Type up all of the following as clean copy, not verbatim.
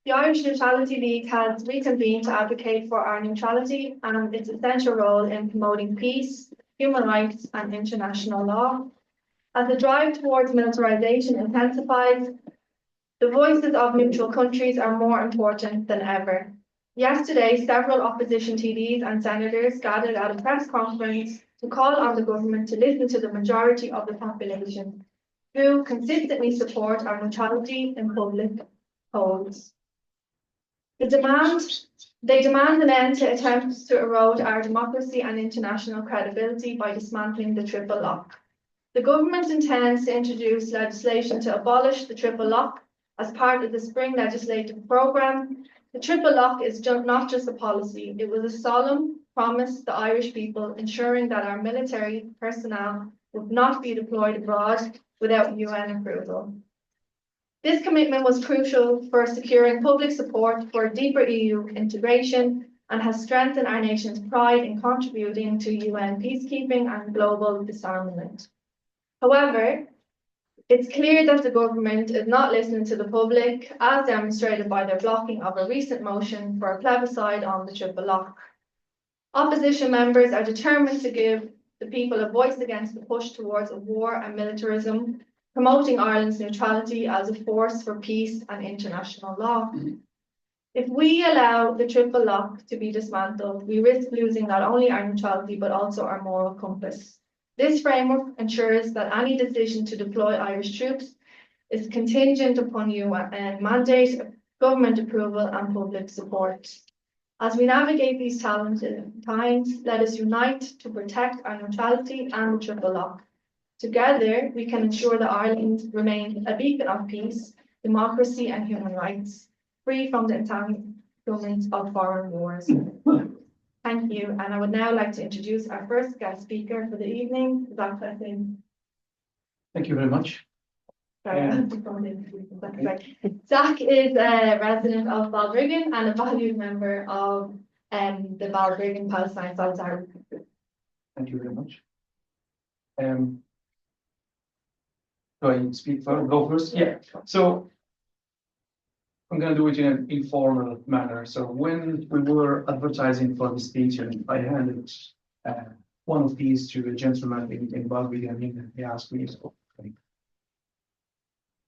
The Irish Neutrality League has reconvened to advocate for our neutrality and its essential role in promoting peace, human rights and international law. As the drive towards militarisation intensifies, the voices of neutral countries are more important than ever. Yesterday, several opposition TDs and senators gathered at a press conference to call on the government to listen to the majority of the population, who consistently support our neutrality in public polls. They demand an end to attempts to erode our democracy and international credibility by dismantling the triple lock. The government intends to introduce legislation to abolish the triple lock as part of the spring legislative programme. The triple lock is not just a policy, it was a solemn promise to the Irish people, ensuring that our military personnel would not be deployed abroad without UN approval. This commitment was crucial for securing public support for deeper EU integration and has strengthened our nation's pride in contributing to UN peacekeeping and global disarmament. However, it's clear that the government is not listening to the public, as demonstrated by their blocking of a recent motion for a plebiscite on the triple lock. Opposition members are determined to give the people a voice against the push towards a war and militarism, promoting Ireland's neutrality as a force for peace and international law. If we allow the triple lock to be dismantled, we risk losing not only our neutrality but also our moral compass. This framework ensures that any decision to deploy Irish troops is contingent upon UN mandate, government approval and public support. As we navigate these challenging times, let us unite to protect our neutrality and the triple lock. Together, we can ensure that Ireland remains a beacon of peace, democracy and human rights, free from the entanglements of foreign wars. Thank you, and I would now like to introduce our first guest speaker for the evening, Zach. Thank you very much. Zach is a resident of Balbriggan and a valued member of the Balbriggan Palestine Solidarity Group. Thank you very much. Do I speak first? Go first? Yeah. So I'm going to do it in an informal manner. So when we were advertising for the speech, and I handed one of these to a gentleman in Balbriggan, and he asked me,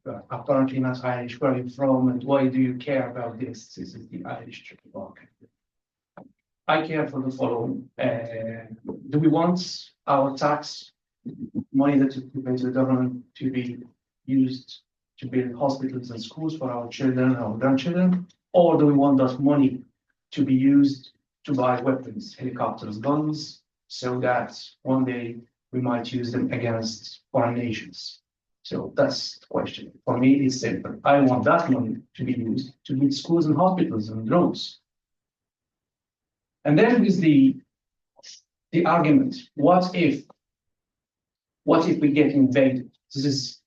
so, apparently not Irish, where are you from, and why do you care about this? This is the Irish triple lock. I care for the following. Do we want our tax money that we pay to the government to be used to build hospitals and schools for our children, our grandchildren, or do we want that money to be used to buy weapons, helicopters, guns, so that one day we might use them against foreign nations? So that's the question. For me, it's simple. I want that money to be used to build schools and hospitals and roads. And then is the argument: what if we get invaded? This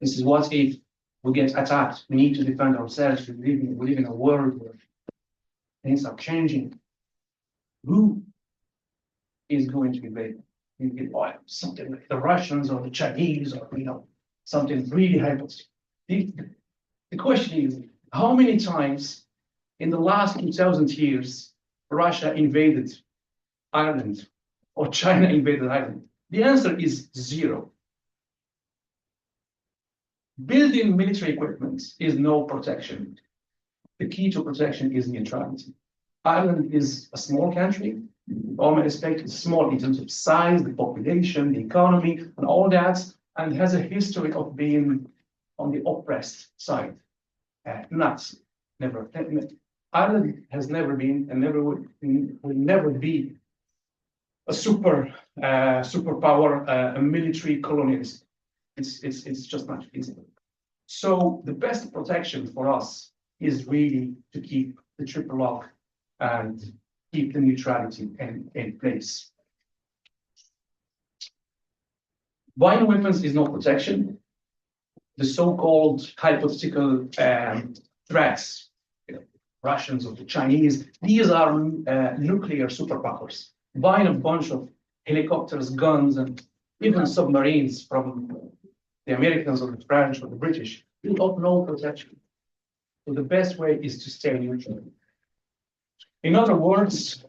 is what if we get attacked. We need to defend ourselves. We live in a world where things are changing. Who is going to invade? Something like the Russians or the Chinese, or something really helpless. The question is, how many times in the last 2,000 years Russia invaded Ireland or China invaded Ireland? The answer is zero. Building military equipment is no protection. The key to protection is neutrality. Ireland is a small country. All my respect, it's small in terms of size, the population, the economy, and all that, and has a history of being on the oppressed side. Ireland has never been and never will never be a superpower, a military colonialist. It's just not feasible. So the best protection for us is really to keep the triple lock and keep the neutrality in place. Buying weapons is no protection. The so-called hypothetical threats, Russians or the Chinese, these are nuclear superpowers. Buying a bunch of helicopters, guns, and even submarines from the Americans or the French or the British, you have no protection. So the best way is to stay neutral. In other words,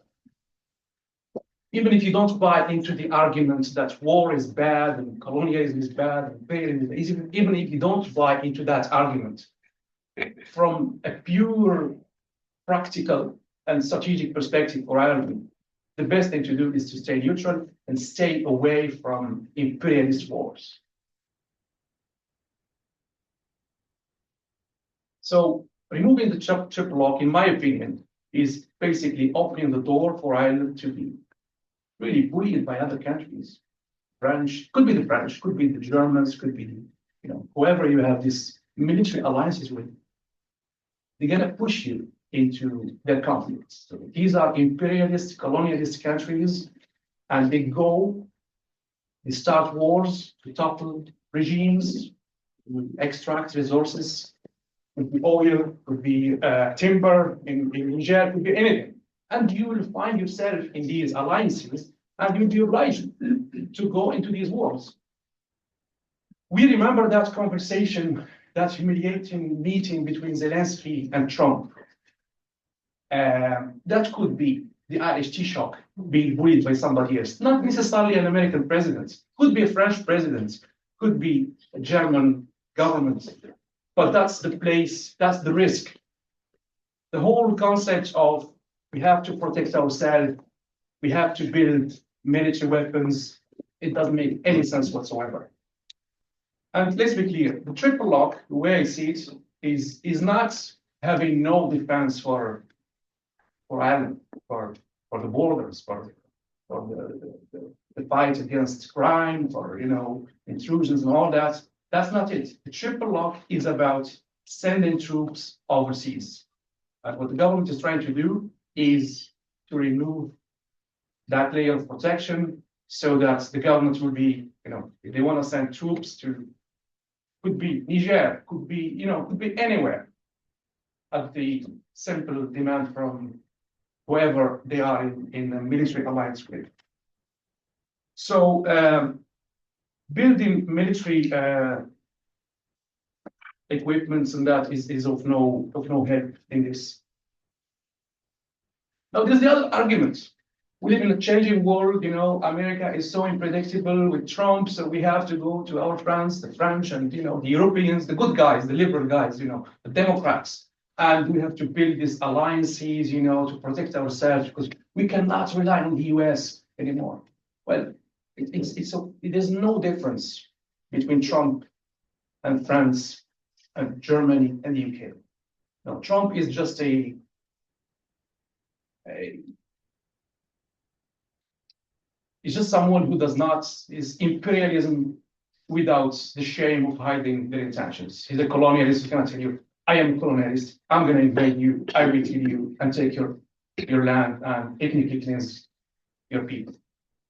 even if you don't buy into the argument that war is bad and colonialism is bad and imperialism, even if you don't buy into that argument, from a pure practical and strategic perspective for Ireland, the best thing to do is to stay neutral and stay away from imperialist wars. So removing the triple lock, in my opinion, is basically opening the door for Ireland to be really bullied by other countries. French, could be the French, could be the Germans, could be, whoever you have these military alliances with. They're gonna push you into their conflicts. So these are imperialist, colonialist countries, and they start wars to topple regimes, extract resources. Could be oil, could be timber in Niger, could be anything. And you will find yourself in these alliances, and you'll be obliged to go into these wars. We remember that conversation, that humiliating meeting between Zelensky and Trump. That could be the Irish Taoiseach being bullied by somebody else, not necessarily an American president, could be a French president, could be a German government. But that's the place, that's the risk. The whole concept of we have to protect ourselves, we have to build military weapons, it doesn't make any sense whatsoever. And let's be clear, the triple lock, the way I see it, is not having no defense for Ireland, for the borders, for the fight against crime, for intrusions and all that. That's not it. The triple lock is about sending troops overseas. And what the government is trying to do is to remove that layer of protection so that the government will be, if they want to send troops to, could be Niger, could be anywhere, at the simple demand from whoever they are in a military alliance with. So building military equipments and that is of no help in this. Now there's the other argument. We live in a changing world, America is so unpredictable with Trump, so we have to go to our friends, the French and the Europeans, the good guys, the liberal guys, the Democrats. And we have to build these alliances, to protect ourselves because we cannot rely on the US anymore. Well, there's no difference between Trump and France and Germany and the UK. No, Trump is just is just someone who is imperialism without the shame of hiding their intentions. He's a colonialist, he's gonna tell you, I am a colonialist, I'm gonna invade you, I will kill you and take your land and ethnically cleanse your people.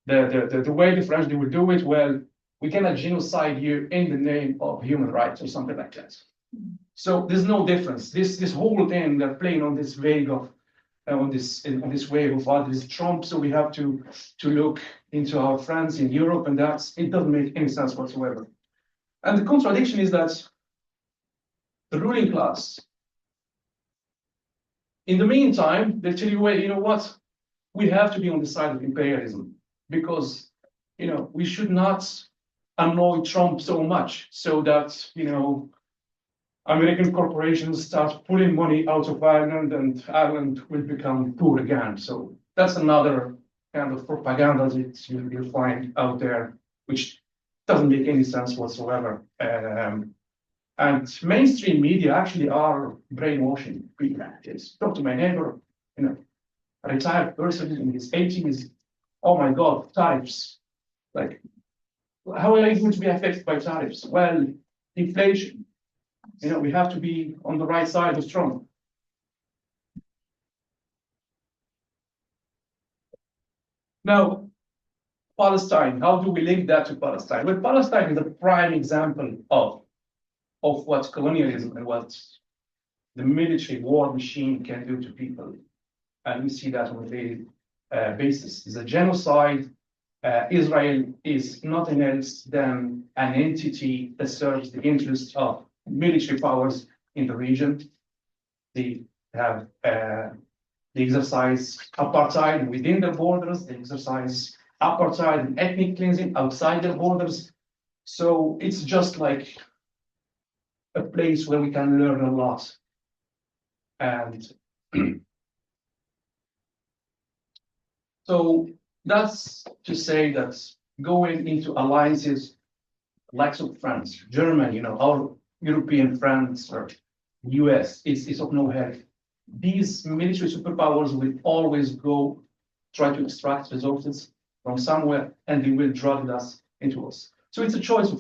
The way the French, they will do it, well, we cannot genocide you in the name of human rights or something like that. So there's no difference. This whole thing, they're playing on this wave of wave of others Trump. So we have to look into our friends in Europe, and it doesn't make any sense whatsoever. And the contradiction is that the ruling class, in the meantime, they tell you, well, you know what? We have to be on the side of imperialism because we should not annoy Trump so much so that American corporations start pulling money out of Ireland and Ireland will become poor again. So that's another kind of propaganda that you'll find out there, which doesn't make any sense whatsoever. And mainstream media actually are brainwashing people. Talk to my neighbor, a retired person in his 80s. Oh my God, tariffs. Like, how are you going to be affected by tariffs? Well, inflation. We have to be on the right side of Trump. Now, Palestine, how do we link that to Palestine? Well, Palestine is a prime example of what colonialism and what the military war machine can do to people. And we see that on a daily basis. It's a genocide. Israel is nothing else than an entity that serves the interests of military powers in the region. They have they exercise apartheid within their borders. They exercise apartheid and ethnic cleansing outside their borders. So it's just like a place where we can learn a lot. And so that's to say that going into alliances like of France, Germany, our European friends or US is of no help. These military superpowers will always go try to extract resources from somewhere and they will drag us into us. So it's a choice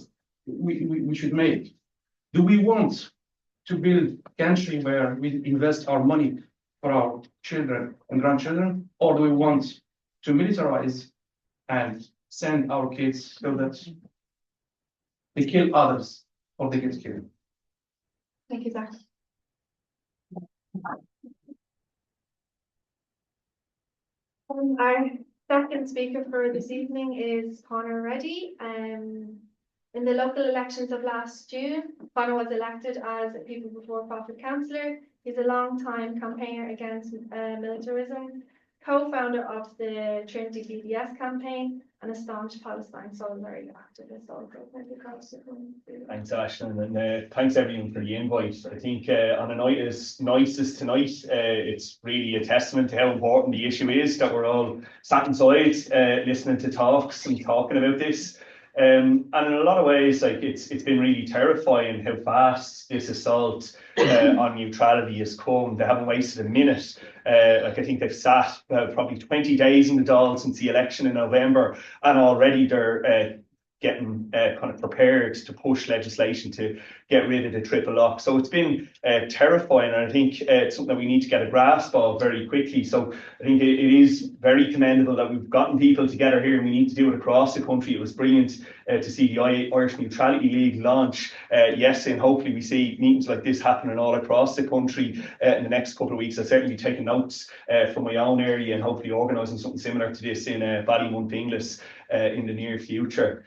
we should make. Do we want to build a country where we invest our money for our children and grandchildren, or do we want to militarize and send our kids so that they kill others or they get killed? Thank you, Zach. Our second speaker for this evening is Conor Reddy. In the local elections of last June, Conor was elected as a People Before Profit councillor. He's a long-time campaigner against militarism, co-founder of the Trinity BDS campaign, and a staunch Palestine solidarity activist also across the country. Thanks, Ashton, and thanks everyone for the invite. I think on a night as nice as tonight, it's really a testament to how important the issue is that we're all sat inside listening to talks and talking about this. And in a lot of ways, like it's been really terrifying how fast this assault on neutrality has come. They haven't wasted a minute. Like I think they've sat probably 20 days in the doll since the election in November, and already they're getting kind of prepared to push legislation to get rid of the triple lock. So it's been terrifying, and I think it's something that we need to get a grasp of very quickly. So I think it is very commendable that we've gotten people together here, and we need to do it across the country. It was brilliant to see the Irish Neutrality League launch yesterday, and hopefully we see meetings like this happening all across the country in the next couple of weeks. I've certainly taken notes from my own area and hopefully organising something similar to this in Ballymun in the near future.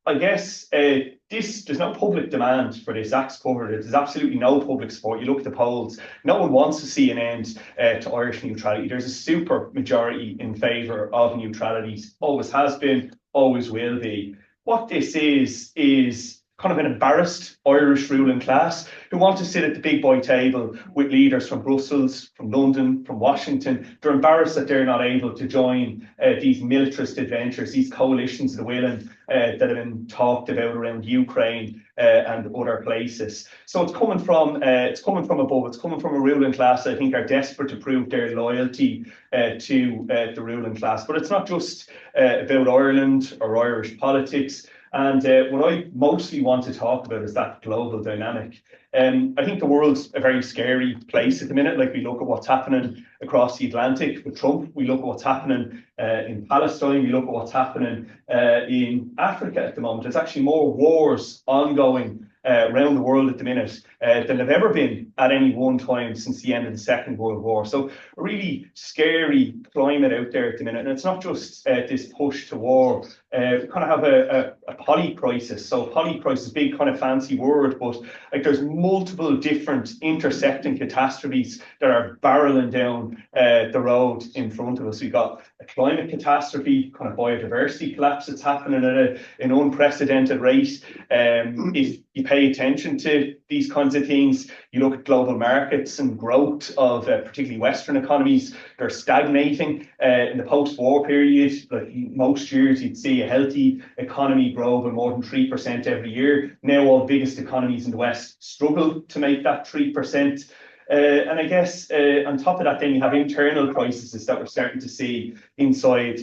I guess there's no public demand for this. Zach's covered it. There's absolutely no public support. You look at the polls, no one wants to see an end to Irish neutrality. There's a super majority in favour of neutrality, always has been, always will be. What this is kind of an embarrassed Irish ruling class who want to sit at the big boy table with leaders from Brussels, from London, from Washington. They're embarrassed that they're not able to join these militarist adventures, these coalitions of the willing that have been talked about around Ukraine and other places. So it's coming from above. It's coming from a ruling class that I think are desperate to prove their loyalty to the ruling class. But it's not just about Ireland or Irish politics. And what I mostly want to talk about is that global dynamic. I think the world's a very scary place at the minute. Like we look at what's happening across the Atlantic with Trump, we look at what's happening in Palestine, we look at what's happening in Africa at the moment. There's actually more wars ongoing around the world at the minute than there have ever been at any one time since the end of the Second World War. So a really scary climate out there at the minute. And it's not just this push to war. We kind of have a poly crisis. So poly crisis, big kind of fancy word, but like there's multiple different intersecting catastrophes that are barreling down the road in front of us. We've got a climate catastrophe, kind of biodiversity collapse that's happening at an unprecedented rate. If you pay attention to these kinds of things, you look at global markets and growth of particularly Western economies, they're stagnating in the post-war period. Like most years, you'd see a healthy economy grow by more than 3% every year. Now all the biggest economies in the West struggle to make that 3%. And I guess on top of that, then you have internal crises that we're starting to see inside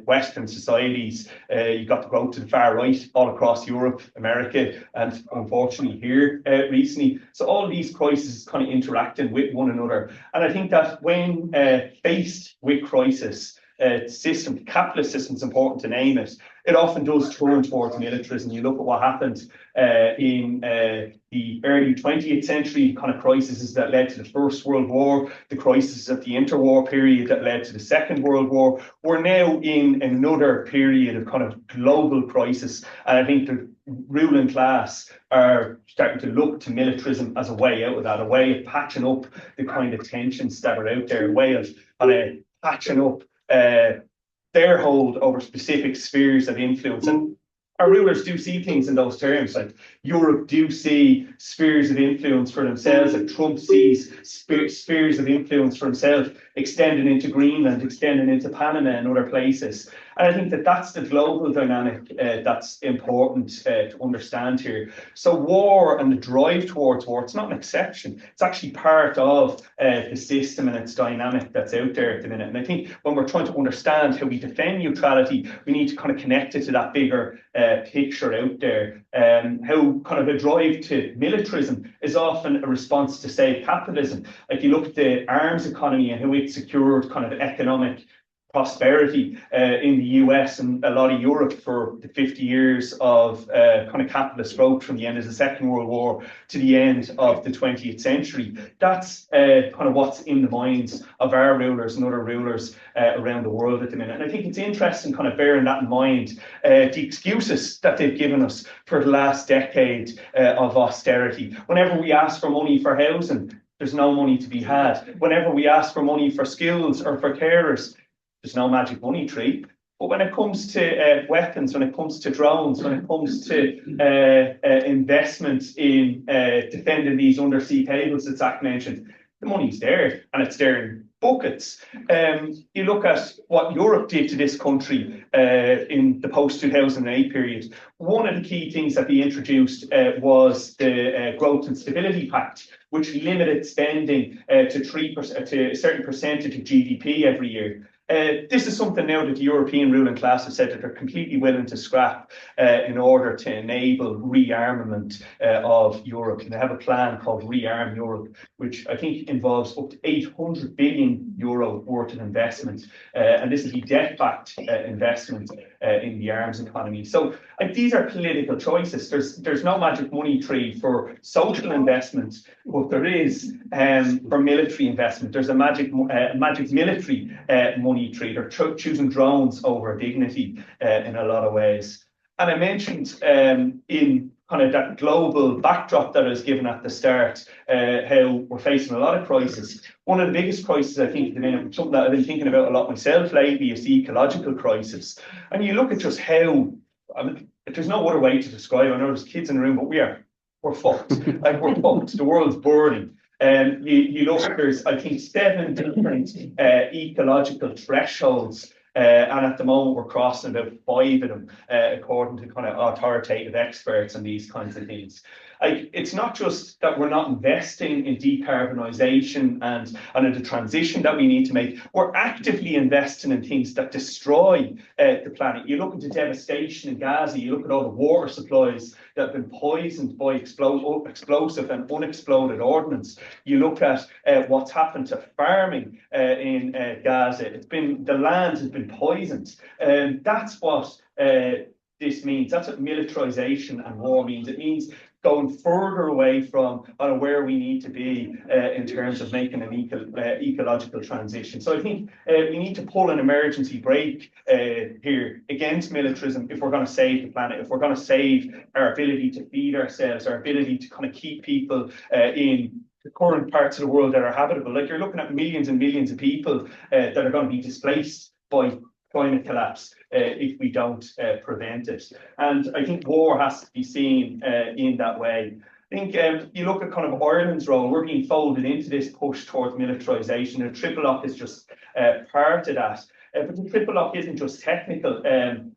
Western societies. You've got the growth to the far right all across Europe, America, and unfortunately here recently. So all of these crises kind of interacting with one another. And I think that when faced with crisis, capitalist system is important to name it. it often does turn towards militarism. You look at what happened in the early 20th century, kind of crises that led to the First World War, the crisis of the interwar period that led to the Second World War. We're now in another period of kind of global crisis, and I think the ruling class are starting to look to militarism as a way out of that, a way of patching up the kind of tensions that are out there, a way of patching up their hold over specific spheres of influence. And our rulers do see things in those terms, like Europe do see spheres of influence for themselves, like Trump sees spheres of influence for himself extending into Greenland, extending into Panama and other places. And I think that that's the global dynamic that's important to understand here. So war and the drive towards war, it's not an exception. It's actually part of the system and its dynamic that's out there at the minute. And I think when we're trying to understand how we defend neutrality, we need to kind of connect it to that bigger picture out there. How kind of a drive to militarism is often a response to, say, capitalism. Like you look at the arms economy and how it secured kind of economic prosperity in the US and a lot of Europe for the 50 years of kind of capitalist growth from the end of the Second World War to the end of the 20th century. That's kind of what's in the minds of our rulers and other rulers around the world at the minute. And I think it's interesting kind of bearing that in mind, the excuses that they've given us for the last decade of austerity. Whenever we ask for money for housing, there's no money to be had. Whenever we ask for money for schools or for carers, there's no magic money tree. But when it comes to weapons, when it comes to drones, when it comes to investments in defending these undersea cables that Zach mentioned, the money's there, and it's there in buckets. You look at what Europe did to this country in the post-2008 period. One of the key things that they introduced was the Growth and Stability Pact, which limited spending to 3%, to a certain percentage of GDP every year. This is something now that the European ruling class have said that they're completely willing to scrap in order to enable rearmament of Europe. And they have a plan called Rearm Europe, which I think involves up to 800 billion euro worth of investment. And this is the debt-backed investment in the arms economy. So these are political choices. There's no magic money tree for social investment, but there is for military investment. There's a magic military money tree. They're choosing drones over dignity in a lot of ways. And I mentioned in kind of that global backdrop that I was given at the start, how we're facing a lot of crises. One of the biggest crises, I think, at the minute, something that I've been thinking about a lot myself lately, is the ecological crisis. And you look at just how, I mean, there's no other way to describe it. I know there's kids in the room, but we're fucked. Like, we're fucked. The world's burning. You look, there's, I think, 7 different ecological thresholds. And at the moment, we're crossing about 5 of them, according to kind of authoritative experts and these kinds of things. Like, it's not just that we're not investing in decarbonisation and in the transition that we need to make. We're actively investing in things that destroy the planet. You look at the devastation in Gaza. You look at all the water supplies that have been poisoned by explosive and unexploded ordnance. You look at what's happened to farming in Gaza. The land has been poisoned. That's what this means. That's what militarization and war means. It means going further away from where we need to be in terms of making an ecological transition. So I think we need to pull an emergency brake here against militarism if we're going to save the planet, if we're going to save our ability to feed ourselves, our ability to kind of keep people in the current parts of the world that are habitable. Like, you're looking at millions and millions of people that are going to be displaced by climate collapse if we don't prevent it. And I think war has to be seen in that way. I think you look at kind of Ireland's role, we're being folded into this push towards militarisation, and Triple Lock is just part of that. But the Triple Lock isn't just technical,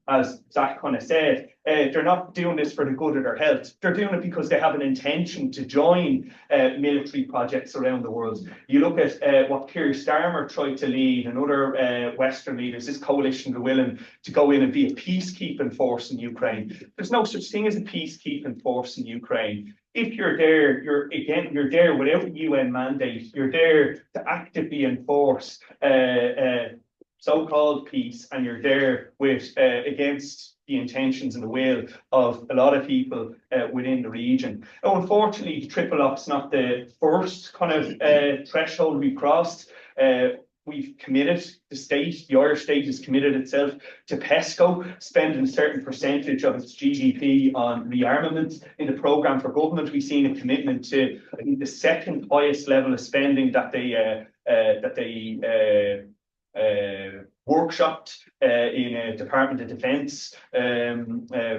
as Zach kind of said. They're not doing this for the good of their health. They're doing it because they have an intention to join military projects around the world. You look at what Keir Starmer tried to lead and other Western leaders, this coalition, they're willing to go in and be a peacekeeping force in Ukraine. There's no such thing as a peacekeeping force in Ukraine. If you're there, you're there without a UN mandate. You're there to actively enforce so-called peace, and you're there with against the intentions and the will of a lot of people within the region. Now, unfortunately, the triple op's not the first kind of threshold we've crossed. We've committed, the Irish state has committed itself to PESCO, spending a certain percentage of its GDP on rearmament. In the programme for government, we've seen a commitment to, I think, the second highest level of spending that they workshopped in a Department of Defence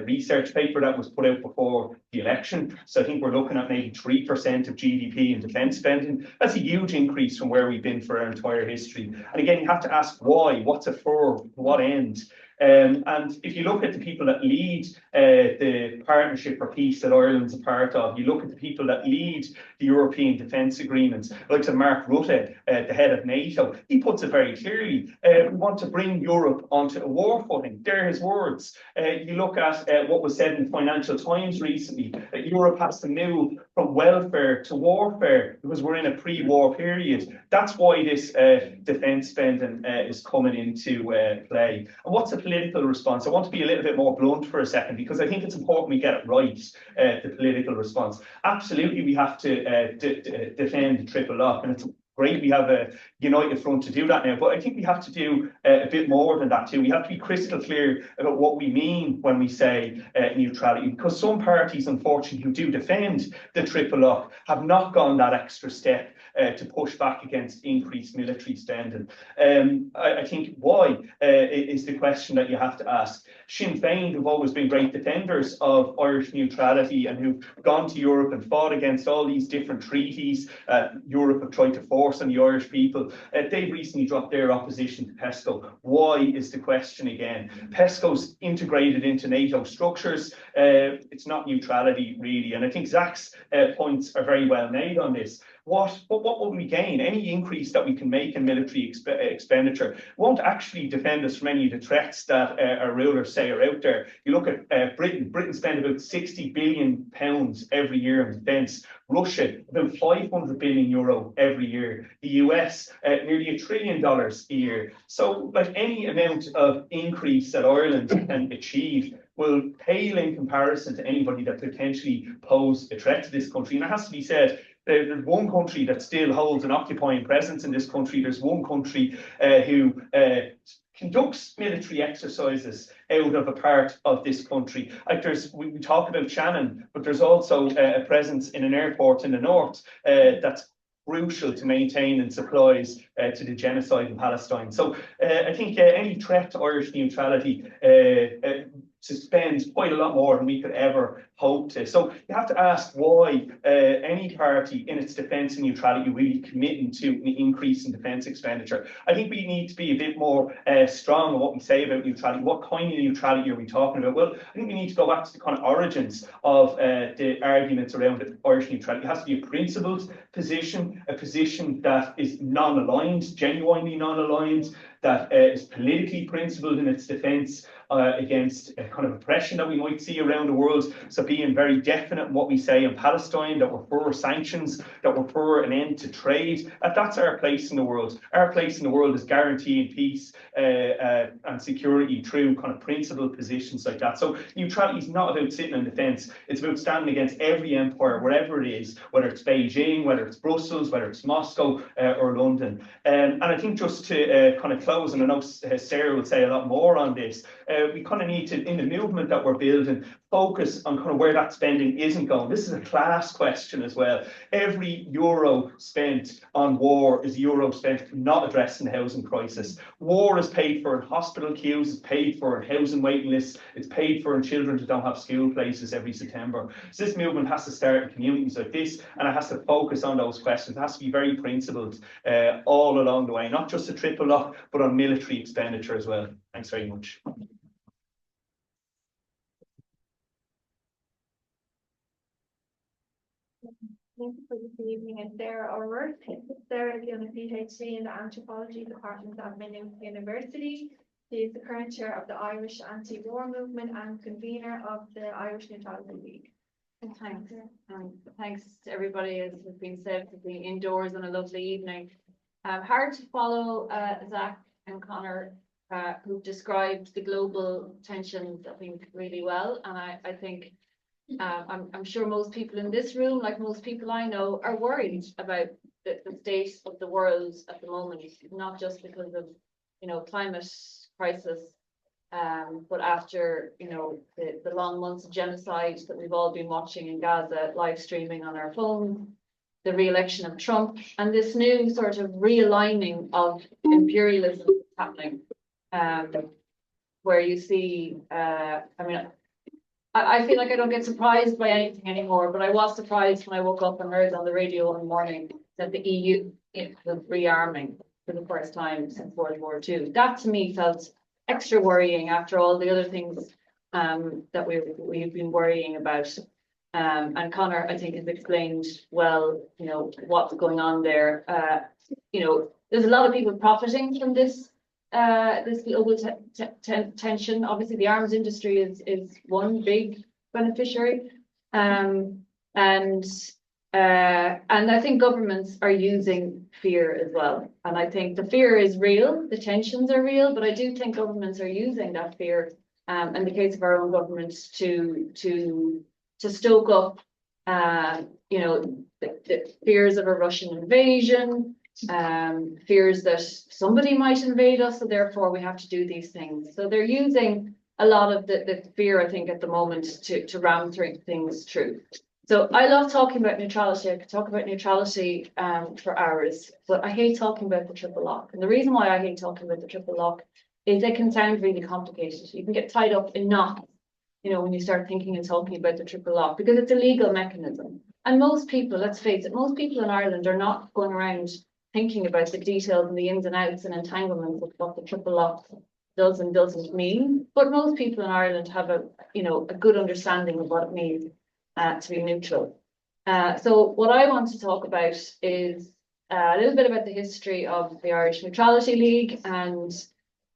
research paper that was put out before the election. So I think we're looking at maybe 3% of GDP in defence spending. That's a huge increase from where we've been for our entire history. And again, you have to ask why, what's it for, to what end? And if you look at the people that lead the Partnership for Peace that Ireland's a part of, you look at the people that lead the European defence agreements, like Mark Rutte, the head of NATO, he puts it very clearly. We want to bring Europe onto a war footing. They're his words. You look at what was said in the Financial Times recently, that Europe has to move from welfare to warfare because we're in a pre-war period. That's why this defence spending is coming into play. And what's the political response? I want to be a little bit more blunt for a second because I think it's important we get it right, the political response. Absolutely, we have to defend the triple up, and it's great we have a united front to do that now, but I think we have to do a bit more than that too. We have to be crystal clear about what we mean when we say neutrality, because some parties, unfortunately, who do defend the triple up have not gone that extra step to push back against increased military spending. I think why is the question that you have to ask. Sinn Féin, who've always been great defenders of Irish neutrality and who've gone to Europe and fought against all these different treaties Europe have tried to force on the Irish people, they've recently dropped their opposition to PESCO. Why is the question again? PESCO's integrated into NATO structures. It's not neutrality really, and I think Zach's points are very well made on this. What will we gain? Any increase that we can make in military expenditure won't actually defend us from any of the threats that our rulers say are out there. You look at Britain. Britain spends about £60 billion every year in defence. Russia, about €500 billion every year. The US, nearly $1 trillion a year. So, like any amount of increase that Ireland can achieve will pale in comparison to anybody that potentially pose a threat to this country. And it has to be said, there's one country that still holds an occupying presence in this country. There's one country who conducts military exercises out of a part of this country. Like we talk about Shannon, but there's also a presence in an airport in the north that's crucial to maintain and supplies to the genocide in Palestine. So I think any threat to Irish neutrality spends quite a lot more than we could ever hope to. So you have to ask why any party in its defence and neutrality really committing to an increase in defence expenditure. I think we need to be a bit more strong on what we say about neutrality. What kind of neutrality are we talking about? Well, I think we need to go back to the kind of origins of the arguments around Irish neutrality. It has to be a principled position, a position that is non-aligned, genuinely non-aligned, that is politically principled in its defence against a kind of oppression that we might see around the world. So being very definite in what we say in Palestine, that we're for sanctions, that we're for an end to trade, that's our place in the world. Our place in the world is guaranteeing peace and security through kind of principled positions like that. So neutrality is not about sitting on the fence. It's about standing against every empire, wherever it is, whether it's Beijing, whether it's Brussels, whether it's Moscow or London. And I think just to kind of close, and I know Sarah will say a lot more on this, we kind of need to, in the movement that we're building, focus on kind of where that spending isn't going. This is a class question as well. Every euro spent on war is a euro spent not addressing the housing crisis. War is paid for in hospital queues, it's paid for in housing waiting lists, it's paid for in children who don't have school places every September. So this movement has to start in communities like this, and it has to focus on those questions. It has to be very principled all along the way, not just a triple up, but on military expenditure as well. Thanks very much. Thank you for this evening. And Sarah O'Rourke. Sarah is doing a PhD in the Anthropology Department at MacNeill University. She is the current chair of the Irish Anti-War Movement and convener of the Irish Neutrality League. Thanks. Thanks to everybody, as has been said, for being indoors on a lovely evening. Hard to follow Zach and Conor, who described the global tensions, I think, really well. And I think I'm sure most people in this room, like most people I know, are worried about the state of the world at the moment, not just because of, climate crisis, but after, the long months of genocide that we've all been watching in Gaza, live streaming on our phone, the re-election of Trump, and this new sort of realigning of imperialism happening, where you see, I feel like I don't get surprised by anything anymore, but I was surprised when I woke up and heard on the radio one morning that the EU was rearming for the first time since World War II. That to me felt extra worrying after all the other things that we've been worrying about. And Conor, I think, has explained well, what's going on there. There's a lot of people profiting from this global tension. Obviously, the arms industry is one big beneficiary, and I think governments are using fear as well. And I think the fear is real, the tensions are real, but I do think governments are using that fear, in the case of our own government, to stoke up, the fears of a Russian invasion, fears that somebody might invade us, so therefore we have to do these things. So they're using a lot of the fear, I think, at the moment to ram things through. So I love talking about neutrality. I could talk about neutrality for hours, but I hate talking about the triple lock. And the reason why I hate talking about the triple lock is it can sound really complicated. You can get tied up in knots, when you start thinking and talking about the triple lock, because it's a legal mechanism. And most people, let's face it, most people in Ireland are not going around thinking about the details and the ins and outs and entanglements of what the triple lock does and doesn't mean. But most people in Ireland have a good understanding of what it means to be neutral. So what I want to talk about is a little bit about the history of the Irish Neutrality League and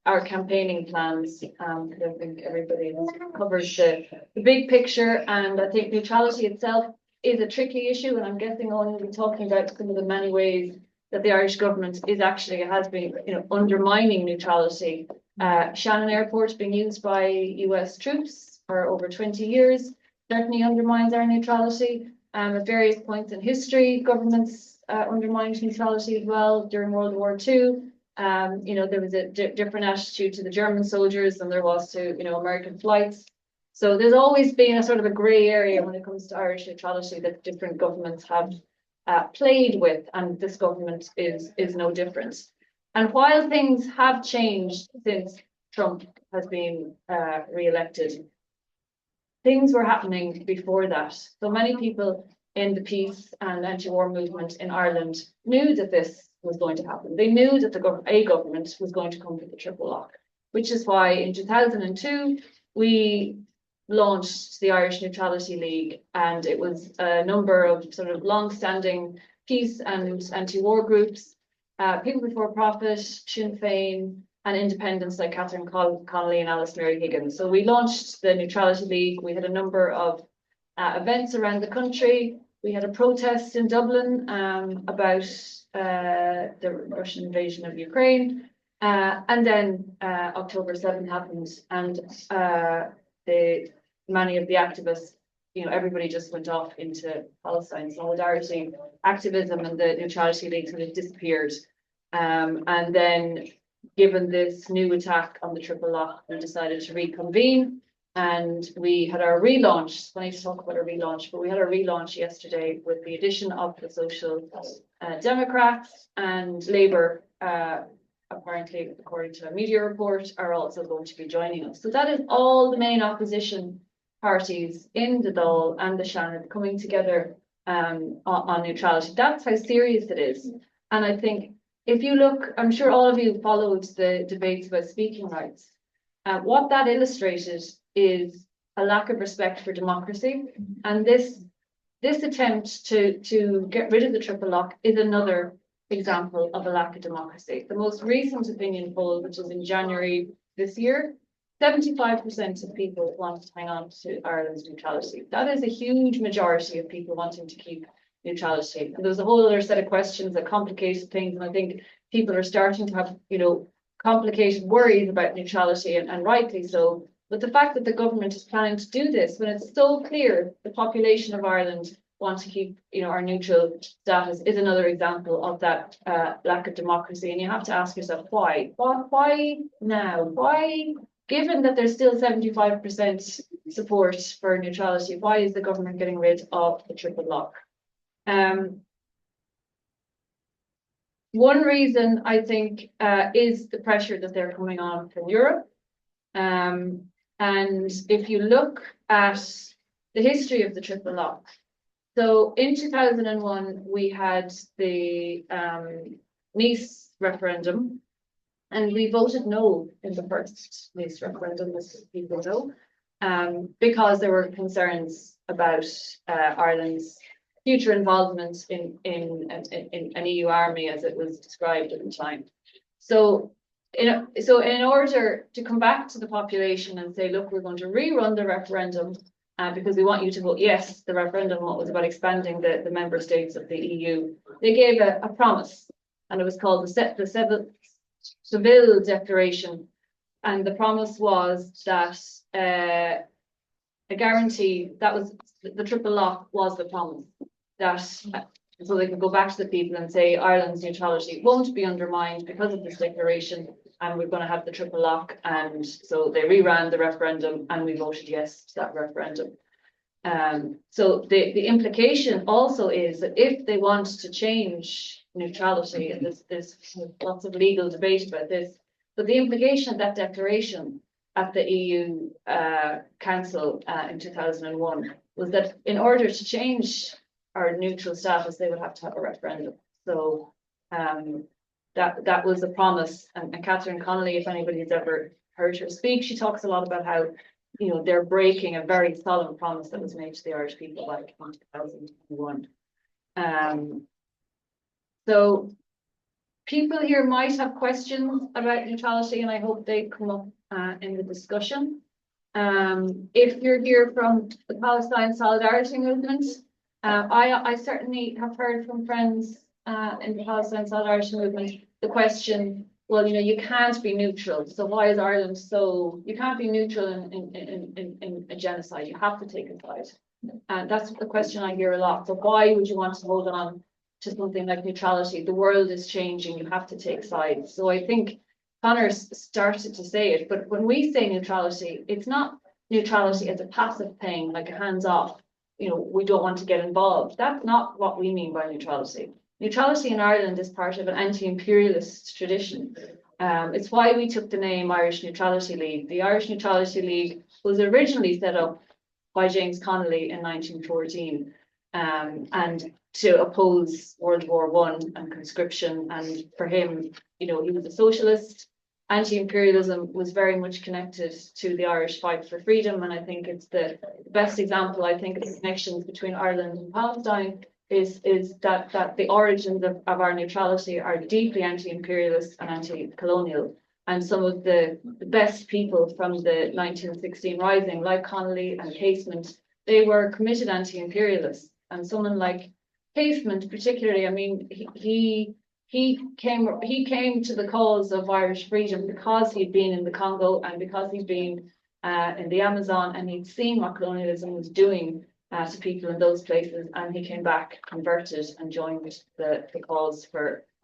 our campaigning plans. I think everybody covers the big picture, and I think neutrality itself is a tricky issue, and I'm guessing Eoghan will be talking about some of the many ways that the Irish government has been undermining neutrality. Shannon Airport being used by US troops for over 20 years certainly undermines our neutrality. At various points in history, governments undermined neutrality as well. During World War II, there was a different attitude to the German soldiers than there was to American flights. So there's always been a sort of a grey area when it comes to Irish neutrality that different governments have played with, and this government is no different. And while things have changed since Trump has been re-elected, things were happening before that. So many people in the peace and anti-war movement in Ireland knew that this was going to happen. They knew that a government was going to come with the triple lock, which is why in 2002 we launched the Irish Neutrality League, and it was a number of sort of long-standing peace and anti-war groups, People Before Profit, Sinn Féin, and independents like Catherine Connolly and Alice Mary Higgins. So we launched the Neutrality League. We had a number of events around the country. We had a protest in Dublin about the Russian invasion of Ukraine. And then October 7th happened, and many of the activists, everybody just went off into Palestine solidarity activism, and the Neutrality League sort of disappeared. And then, given this new attack on the triple lock, we decided to reconvene, and we had our relaunch. It's funny to talk about a relaunch, but we had our relaunch yesterday with the addition of the Social Democrats and Labour. Apparently, according to a media report, are also going to be joining us. So that is all the main opposition parties in the Dáil and the Shannon coming together on neutrality. That's how serious it is. And I think if you look, I'm sure all of you followed the debates about speaking rights. What that illustrated is a lack of respect for democracy. And this attempt to get rid of the triple lock is another example of a lack of democracy. The most recent opinion poll, which is in January this year, 75% of people want to hang on to Ireland's neutrality. That is a huge majority of people wanting to keep neutrality. And there's a whole other set of questions that complicate things, and I think people are starting to have, complicated worries about neutrality, and rightly so. But the fact that the government is planning to do this when it's so clear the population of Ireland want to keep, our neutral status is another example of that lack of democracy. And you have to ask yourself why? Why now? Why, given that there's still 75% support for neutrality, why is the government getting rid of the triple lock? One reason I think is the pressure that they're coming on from Europe. And if you look at the history of the triple lock, so in 2001, we had the Nice referendum, and we voted no in the first Nice referendum, as people know, because there were concerns about Ireland's future involvement in an EU army, as it was described at the time. So in order to come back to the population and say, look, we're going to rerun the referendum because we want you to vote yes, the referendum was about expanding the member states of the EU. They gave a promise, and it was called the Seville Declaration. And the promise was that a guarantee, that was the triple lock was the promise, that so they could go back to the people and say Ireland's neutrality won't be undermined because of this declaration, and we're going to have the triple lock. And so they reran the referendum, and we voted yes to that referendum. So the implication also is that if they want to change neutrality, and there's lots of legal debate about this, but the implication of that declaration at the EU Council in 2001 was that in order to change our neutral status, they would have to have a referendum. So that was a promise. And Catherine Connolly, if anybody's ever heard her speak, she talks a lot about how they're breaking a very solemn promise that was made to the Irish people back in 2001. So people here might have questions about neutrality, and I hope they come up in the discussion. If you're here from the Palestine Solidarity Movement, I certainly have heard from friends in the Palestine Solidarity Movement the question, well, you can't be neutral. So why is Ireland you can't be neutral in a genocide. You have to take a side. And that's the question I hear a lot. So why would you want to hold on to something like neutrality? The world is changing. You have to take sides. So I think Conor started to say it, but when we say neutrality, it's not neutrality as a passive thing, like a hands off. We don't want to get involved. That's not what we mean by neutrality. Neutrality in Ireland is part of an anti-imperialist tradition. It's why we took the name Irish Neutrality League. The Irish Neutrality League was originally set up by James Connolly in 1914, and to oppose World War I and conscription. And for him, he was a socialist. Anti-imperialism was very much connected to the Irish fight for freedom, and I think it's the best example, I think, of the connections between Ireland and Palestine is that the origins of our neutrality are deeply anti-imperialist and anti-colonial. And some of the best people from the 1916 Rising, like Connolly and Kacem, they were committed anti-imperialists. And someone like Kacem, particularly, I mean, he came to the cause of Irish freedom because he'd been in the Congo and because he'd been in the Amazon, and he'd seen what colonialism was doing to people in those places, and he came back converted and joined the cause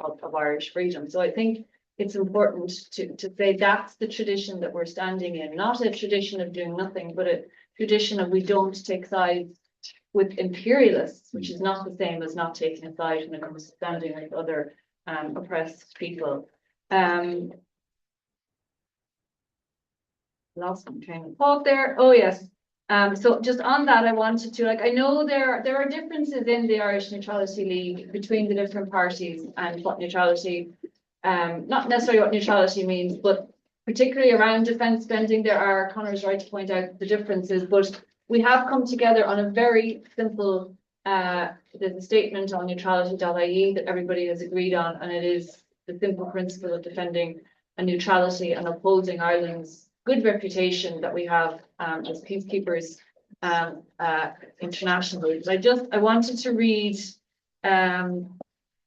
of Irish freedom. So I think it's important to say that's the tradition that we're standing in, not a tradition of doing nothing, but a tradition of we don't take sides with imperialists, which is not the same as not taking a side when it comes to standing with other oppressed people. Lost my train of thought there. Oh yes. So just on that, I wanted to, I know there are differences in the Irish Neutrality League between the different parties and what neutrality, not necessarily what neutrality means, but particularly around defence spending, Conor's right to point out the differences, but we have come together on a very simple, there's a statement on neutrality.ie that everybody has agreed on, and it is the simple principle of defending a neutrality and upholding Ireland's good reputation that we have as peacekeepers internationally. I wanted to read, I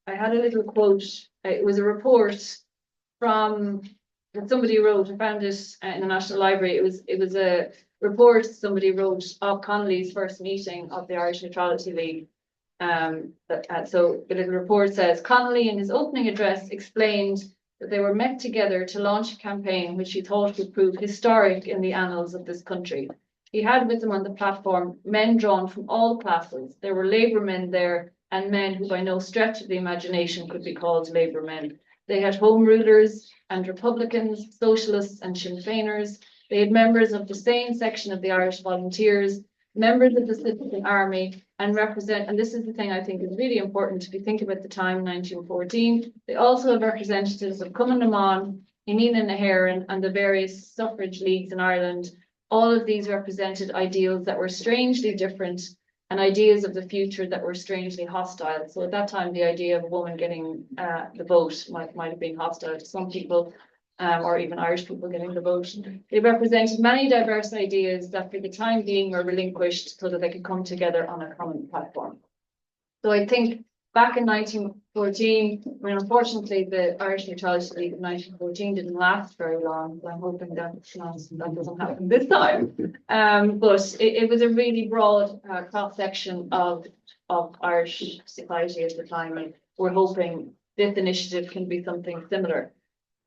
had a little quote. It was a report from that somebody wrote. I found it in the National Library. It was a report somebody wrote of Connolly's first meeting of the Irish Neutrality League. So the report says Connolly in his opening address explained that they were met together to launch a campaign which he thought would prove historic in the annals of this country. He had with him on the platform men drawn from all classes. There were Labour men there and men who by no stretch of the imagination could be called Labour men. They had Home Rulers and Republicans, Socialists and Sinn Féiners. They had members of the same section of the Irish Volunteers, members of the Citizen Army, and this is the thing I think is really important if you think about the time, 1914. They also have representatives of Cumann na Món, Inina na hÉireann, and the various suffrage leagues in Ireland. All of these represented ideals that were strangely different and ideas of the future that were strangely hostile. So at that time, the idea of a woman getting the vote might have been hostile to some people, or even Irish people getting the vote. They represented many diverse ideas that for the time being were relinquished so that they could come together on a common platform. So I think back in 1914, unfortunately the Irish Neutrality League in 1914 didn't last very long. I'm hoping that doesn't happen this time. But it was a really broad cross-section of Irish society at the time, and we're hoping this initiative can be something similar.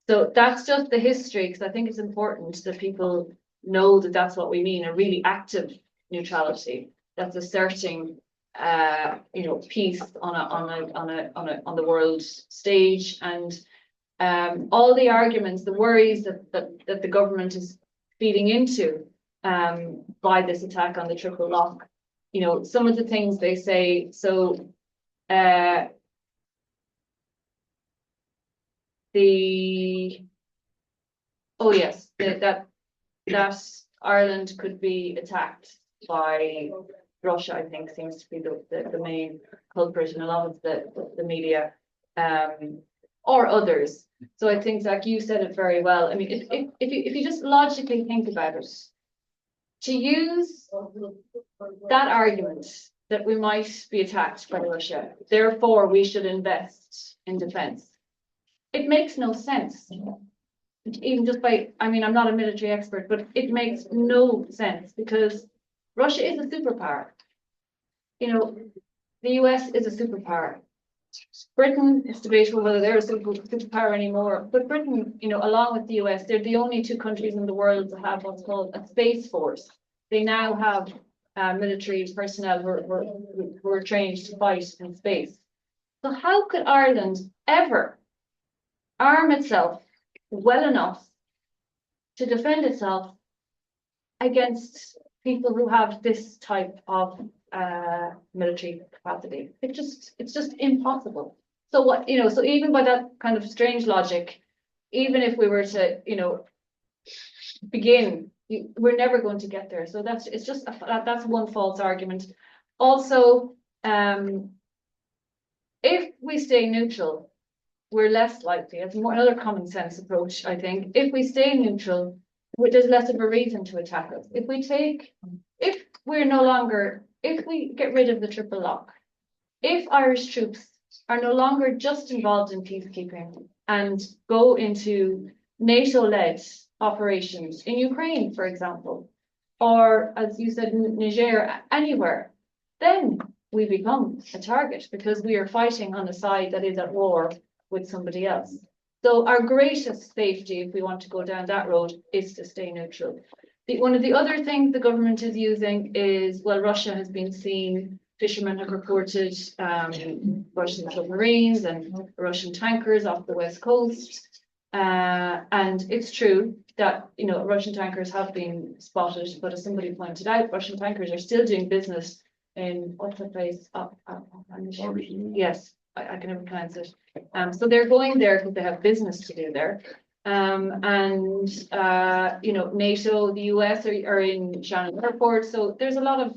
So that's just the history, because I think it's important that people know that that's what we mean, a really active neutrality that's asserting peace on the world stage, and all the arguments, the worries that the government is feeding into by this attack on the triple lock. Some of the things they say. So that Ireland could be attacked by Russia, I think, seems to be the main culprit in a lot of the media, or others. So I think, Zach, you said it very well. I mean, if you just logically think about it, to use that argument that we might be attacked by Russia, therefore we should invest in defence, it makes no sense. Even just I'm not a military expert, but it makes no sense, because Russia is a superpower. The US is a superpower. Britain, it's debatable whether they're a superpower anymore, but Britain, along with the US, they're the only two countries in the world to have what's called a space force. They now have military personnel who are trained to fight in space. So how could Ireland ever arm itself well enough to defend itself against people who have this type of military capacity? It's just impossible. So what, so even by that kind of strange logic, even if we were to, begin, we're never going to get there. So that's one false argument. Also, if we stay neutral, we're less likely. It's another common sense approach, I think. If we stay neutral, there's less of a reason to attack us. If we get rid of the triple lock, if Irish troops are no longer just involved in peacekeeping and go into NATO-led operations in Ukraine, for example, or as you said, in Niger, anywhere, then we become a target because we are fighting on a side that is at war with somebody else. So our greatest safety, if we want to go down that road, is to stay neutral. One of the other things the government is using is, Russia has been seen, fishermen have reported Russian submarines and Russian tankers off the west coast. And it's true that, Russian tankers have been spotted, but as somebody pointed out, Russian tankers are still doing business in, what's the place? Yes, I can never pronounce it. So they're going there because they have business to do there. NATO, the US are in Shannon Airport. So there's a lot of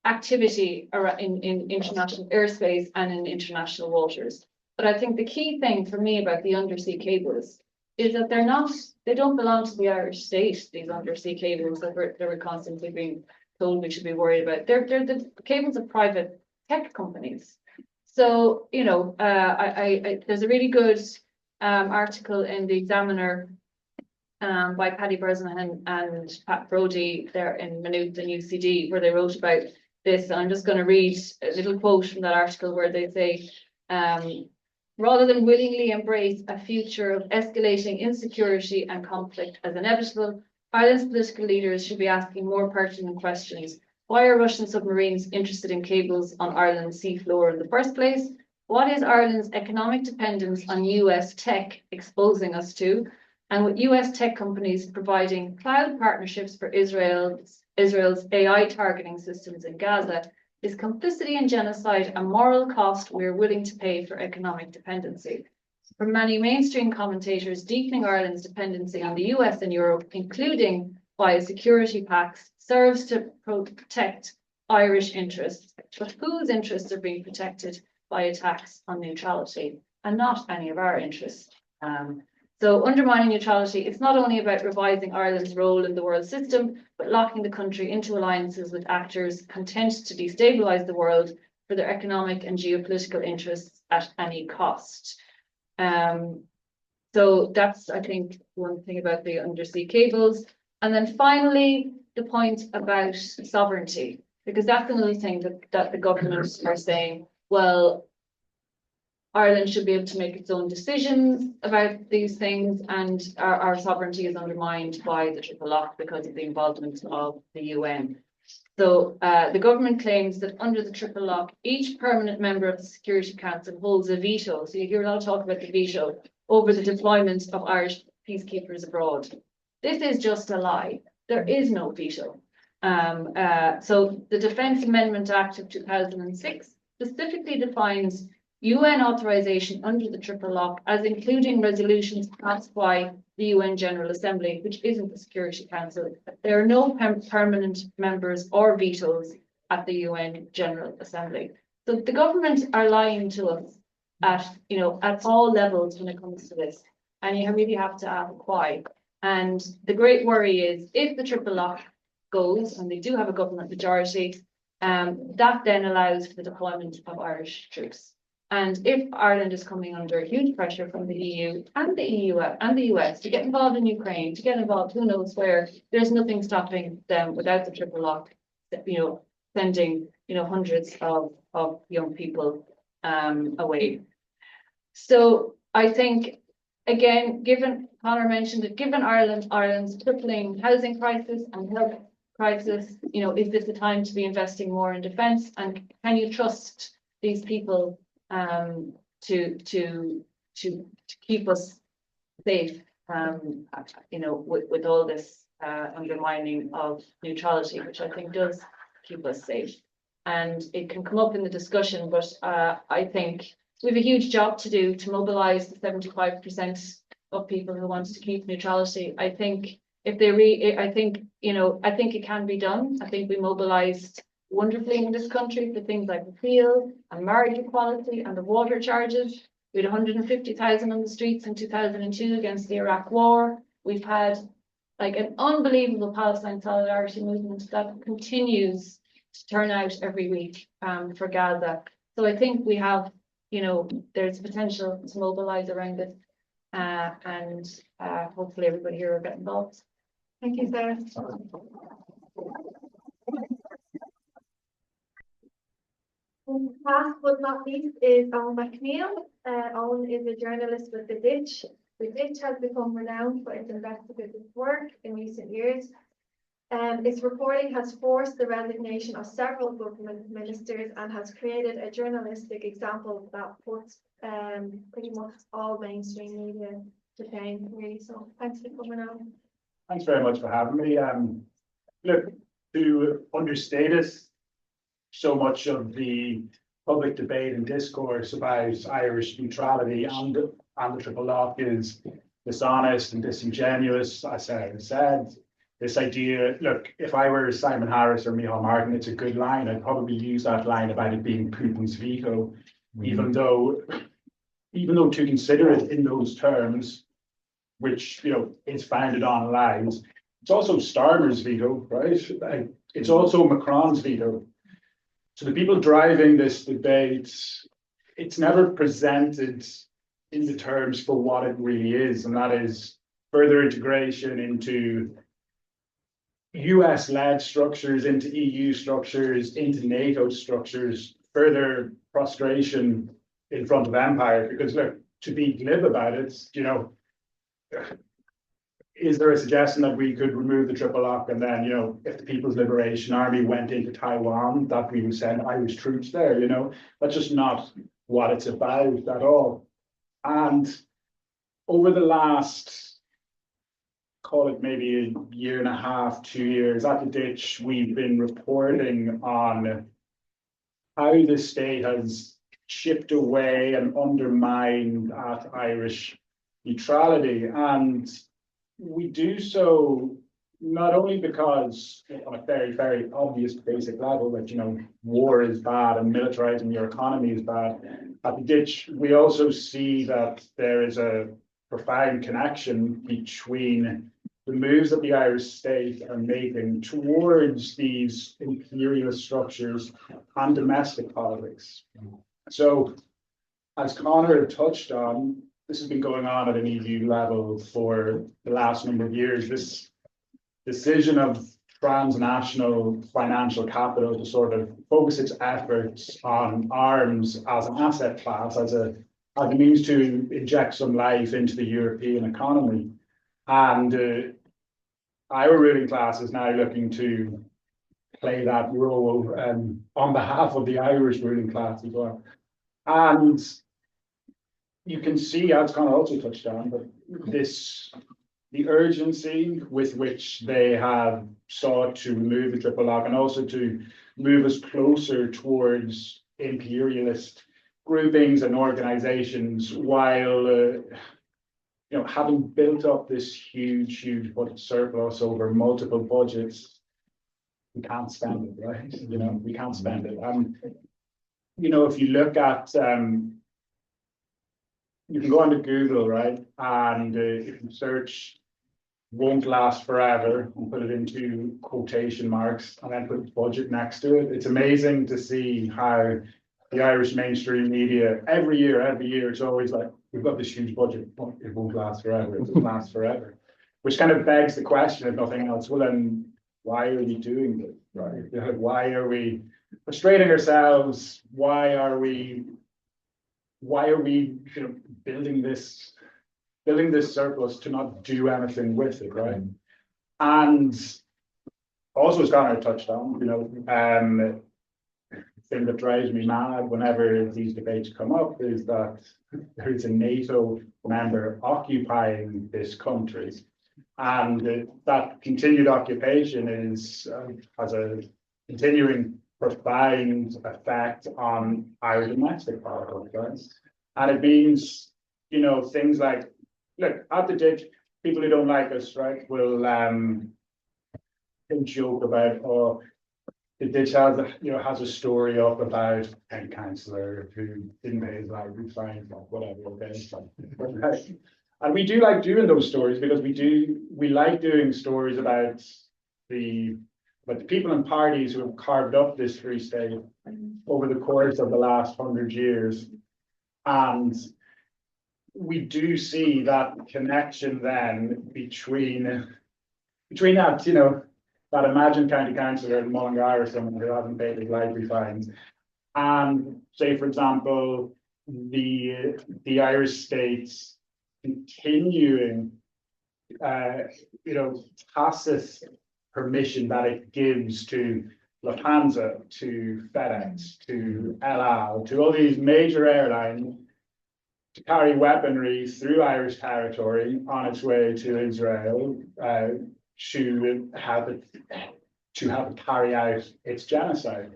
activity in international airspace and in international waters. But I think the key thing for me about the undersea cables is that they don't belong to the Irish state, these undersea cables that we're constantly being told we should be worried about. They're the cables of private tech companies. So, there's a really good article in the Examiner by Paddy Bresnahan and Pat Brody there in Maynooth and UCD, where they wrote about this. I'm just going to read a little quote from that article where they say, rather than willingly embrace a future of escalating insecurity and conflict as inevitable, Ireland's political leaders should be asking more pertinent questions. Why are Russian submarines interested in cables on Ireland's seafloor in the first place? What is Ireland's economic dependence on US tech exposing us to? And with US tech companies providing cloud partnerships for Israel's AI targeting systems in Gaza, is complicity in genocide a moral cost we are willing to pay for economic dependency? For many mainstream commentators, deepening Ireland's dependency on the US and Europe, including via security pacts, serves to protect Irish interests. But whose interests are being protected by attacks on neutrality, and not any of our interests? So undermining neutrality, it's not only about revising Ireland's role in the world system, but locking the country into alliances with actors content to destabilise the world for their economic and geopolitical interests at any cost. So that's, I think, one thing about the undersea cables. And then finally, the point about sovereignty, because that's another thing that the government are saying, well, Ireland should be able to make its own decisions about these things, and our sovereignty is undermined by the Triple Lock because of the involvement of the UN. So the government claims that under the Triple Lock, each permanent member of the Security Council holds a veto. So you hear a lot of talk about the veto over the deployment of Irish peacekeepers abroad. This is just a lie. There is no veto. So the Defence Amendment Act of 2006 specifically defines UN authorization under the Triple Lock as including resolutions passed by the UN General Assembly, which isn't the Security Council. There are no permanent members or vetoes at the UN General Assembly. So the government are lying to us at all levels when it comes to this. And you really have to ask why. And the great worry is if the Triple Lock goes, and they do have a government majority, that then allows for the deployment of Irish troops. And if Ireland is coming under huge pressure from the EU and the US to get involved in Ukraine, to get involved who knows where, there's nothing stopping them without the Triple Lock, sending hundreds of young people away. So I think, again, given Conor mentioned it, given Ireland's crippling housing crisis and health crisis, is this a time to be investing more in defence? And can you trust these people to keep us safe, with all this undermining of neutrality, which I think does keep us safe? And it can come up in the discussion, but I think we have a huge job to do to mobilise the 75% of people who want to keep neutrality. I think if they I think it can be done. I think we mobilised wonderfully in this country for things like repeal and marriage equality and the water charges. We had 150,000 on the streets in 2002 against the Iraq War. We've had an unbelievable Palestine solidarity movement that continues to turn out every week for Gaza. So I think we have, there's potential to mobilise around it, and hopefully everybody here will get involved. Thank you, Sarah. Last but not least is Eoghan MacNeill. Eoghan is a journalist with The Ditch. The Ditch has become renowned for its investigative work in recent years. Its reporting has forced the resignation of several government ministers and has created a journalistic example that puts pretty much all mainstream media to shame, really. So thanks for coming on. Thanks very much for having me. Look, to understate it, so much of the public debate and discourse about Irish neutrality and the Triple Lock is dishonest and disingenuous. As Sarah said, this idea, look, if I were Simon Harris or Micheál Martin, it's a good line. I'd probably use that line about it being Putin's veto, even though to consider it in those terms, which is founded on lies, it's also Starmer's veto, right? It's also Macron's veto. So the people driving this debate, it's never presented in the terms for what it really is, and that is further integration into US-led structures, into EU structures, into NATO structures, further prostration in front of empire. Because look, to be glib about it, you know, is there a suggestion that we could remove the triple lock and then, you know, if the People's Liberation Army went into Taiwan, that we would send Irish troops there, you know? That's just not what it's about at all. And over the last, call it maybe a year and a half, 2 years, at the ditch, we've been reporting on how the state has chipped away and undermined at Irish neutrality. And we do so not only because on a very, very obvious basic level that, you know, war is bad and militarizing your economy is bad. At the ditch, we also see that there is a profound connection between the moves that the Irish state are making towards these imperialist structures and domestic politics. So, as Conor touched on, this has been going on at an EU level for the last number of years. This decision of transnational financial capital to sort of focus its efforts on arms as an asset class, as a means to inject some life into the European economy. And our ruling class is now looking to play that role on behalf of the Irish ruling class as well. And you can see, as Conor also touched on, but the urgency with which they have sought to remove the triple lock and also to move us closer towards imperialist groupings and organizations, while you know, having built up this huge budget surplus over multiple budgets, we can't spend it, right? You know, we can't spend it. You know, if you look at you can go onto Google, right? And if you search "won't last forever" and put it into quotation marks and then put budget next to it, it's amazing to see how the Irish mainstream media every year, it's always like, we've got this huge budget, but it won't last forever, it won't last forever. Which kind of begs the question, if nothing else, well then, why are we doing this, right? Why are we frustrating ourselves? Why are we you know, building this surplus to not do anything with it, right? And also, as Conor touched on, you know, thing that drives me mad whenever these debates come up is that there is a NATO member occupying this country, and that continued occupation has a continuing profound effect on our domestic politics, right? And it means, you know, things like, look, at the ditch, people who don't like us, right, will joke about, oh, the ditch has a story up about a councillor who didn't pay his library fine, or whatever, okay. And we do like doing those stories because we like doing stories about the people and parties who have carved up this free state over the course of the last 100 years. And we do see that connection then between that, you know, that imagined county councillor in Mullingar or someone who hasn't paid his library fines, and say, for example, the Irish state's continuing, you know, tacit permission that it gives to Lufthansa, to FedEx, to El Al, to all these major airlines to carry weaponry through Irish territory on its way to Israel, to have it carry out its genocide.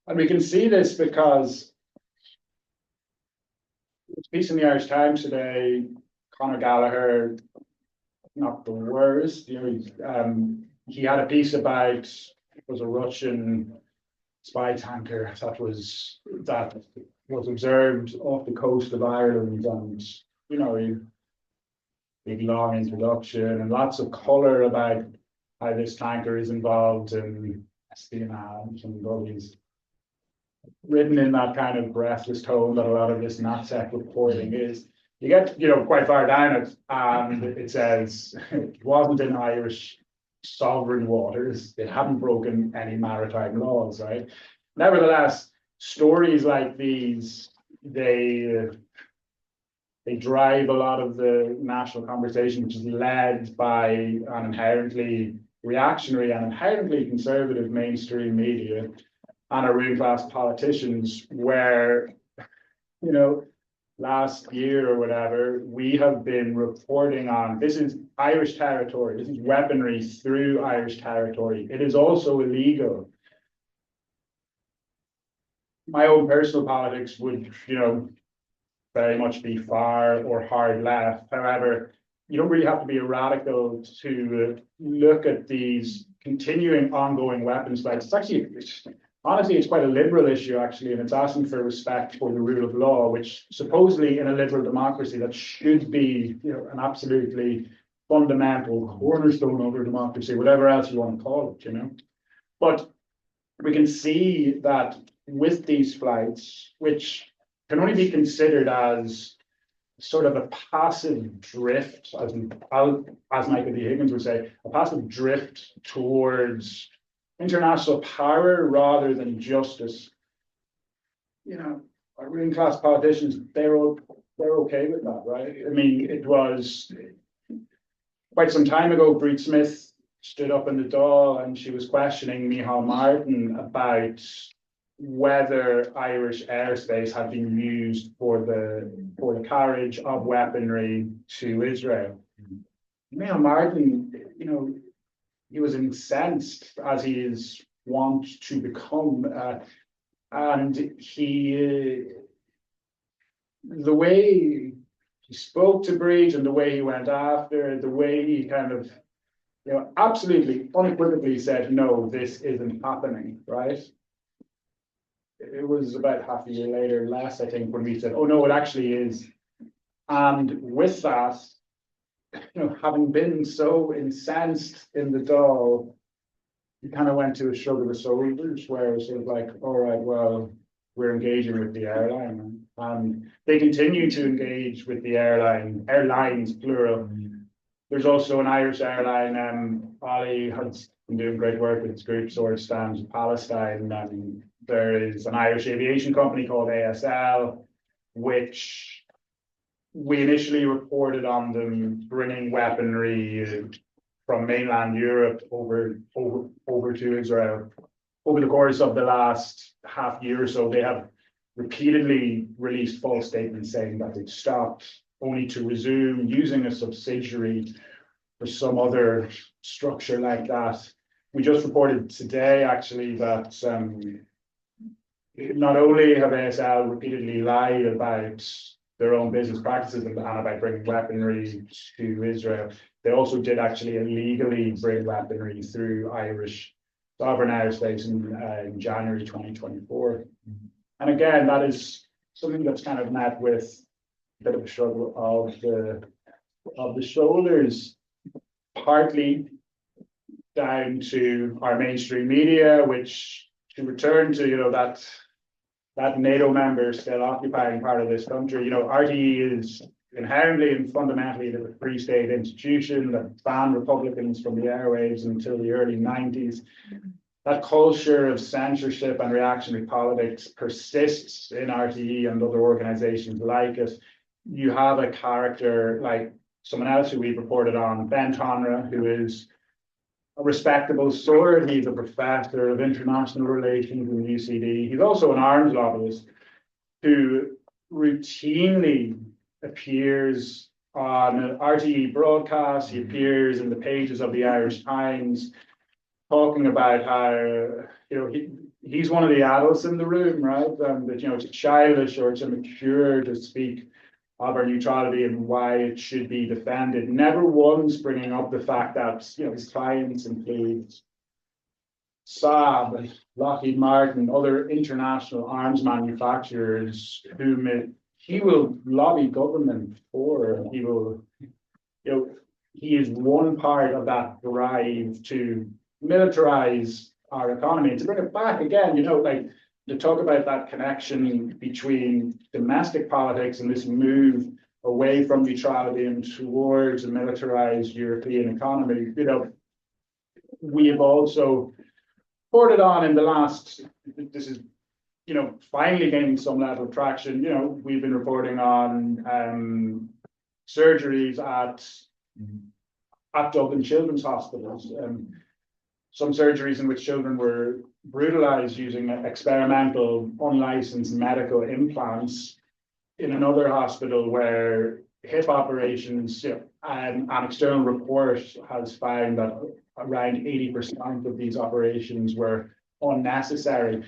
And we can see this because it's a piece in the Irish Times today, Conor Gallagher, not the worst, you know, he had a piece about, it was a Russian spy tanker that was observed off the coast of Ireland, and, you know, big long introduction and lots of colour about how this tanker is involved in espionage and all these, written in that kind of breathless tone that a lot of this NatSec reporting is. you get, quite far down it, and it says it wasn't in Irish sovereign waters. It hadn't broken any maritime laws, right? Nevertheless, stories like these, they drive a lot of the national conversation, which is led by an inherently reactionary and inherently conservative mainstream media and our ruling class politicians, where, last year or whatever, we have been reporting on, this is Irish territory, this is weaponry through Irish territory. It is also illegal. My own personal politics would, very much be far or hard left. However, you don't really have to be a radical to look at these continuing ongoing weapons fights. Honestly, it's quite a liberal issue, actually, and it's asking for respect for the rule of law, which supposedly in a liberal democracy, that should be, an absolutely fundamental cornerstone of our democracy, whatever else you want to call it, But we can see that with these flights, which can only be considered as sort of a passive drift, as Michael D. Higgins would say, a passive drift towards international power rather than justice. Our ruling class politicians, they're okay with that, right? I mean, it was quite some time ago, Breed Smith stood up in the Dáil and she was questioning Micheál Martin about whether Irish airspace had been used for the carriage of weaponry to Israel. Micheál Martin, he was incensed, as he is wont to become, and the way he spoke to Breed and the way he went after, the way he kind of, absolutely unequivocally said, no, this isn't happening, right? It was about half a year later, less, I think, when we said, oh no, it actually is. And with that, having been so incensed in the Dáil, he kind of went to a shrug of the shoulders, where it's sort of like, all right, well, we're engaging with the airline. And they continue to engage with the airlines, plural. There's also an Irish airline, Ali has been doing great work with its group, Sword Stands in Palestine. There is an Irish aviation company called ASL, which we initially reported on them bringing weaponry from mainland Europe over to Israel. Over the course of the last half year or so, they have repeatedly released false statements saying that they've stopped, only to resume using a subsidiary for some other structure like that. We just reported today, actually, that not only have ASL repeatedly lied about their own business practices and about bringing weaponry to Israel, they also did actually illegally bring weaponry through Irish sovereign airspace in January 2024. And again, that is something that's kind of met with a bit of a struggle of the shoulders, partly down to our mainstream media, which, to return to that NATO member still occupying part of this country, RTE is inherently and fundamentally a free state institution that banned Republicans from the airwaves until the early 90s. That culture of censorship and reactionary politics persists in RTE and other organizations like it. You have a character like someone else who we've reported on, Ben Conor, who is a respectable sword. He's a professor of international relations in UCD. He's also an arms lobbyist who routinely appears on an RTE broadcast. He appears in the pages of the Irish Times, talking about how, he's one of the adults in the room, right? That, it's childish or it's immature to speak of our neutrality and why it should be defended. Never once bringing up the fact that, his clients include Saab, Lockheed Martin, other international arms manufacturers whom he will lobby government for. He will, he is one part of that drive to militarize our economy. And to bring it back again, to talk about that connection between domestic politics and this move away from neutrality and towards a militarized European economy. We have also reported on in the last, this is, finally gaining some level of traction. We've been reporting on surgeries at Dublin Children's Hospitals. Some surgeries in which children were brutalized using experimental, unlicensed medical implants. In another hospital where hip operations, an external report has found that around 80% of these operations were unnecessary.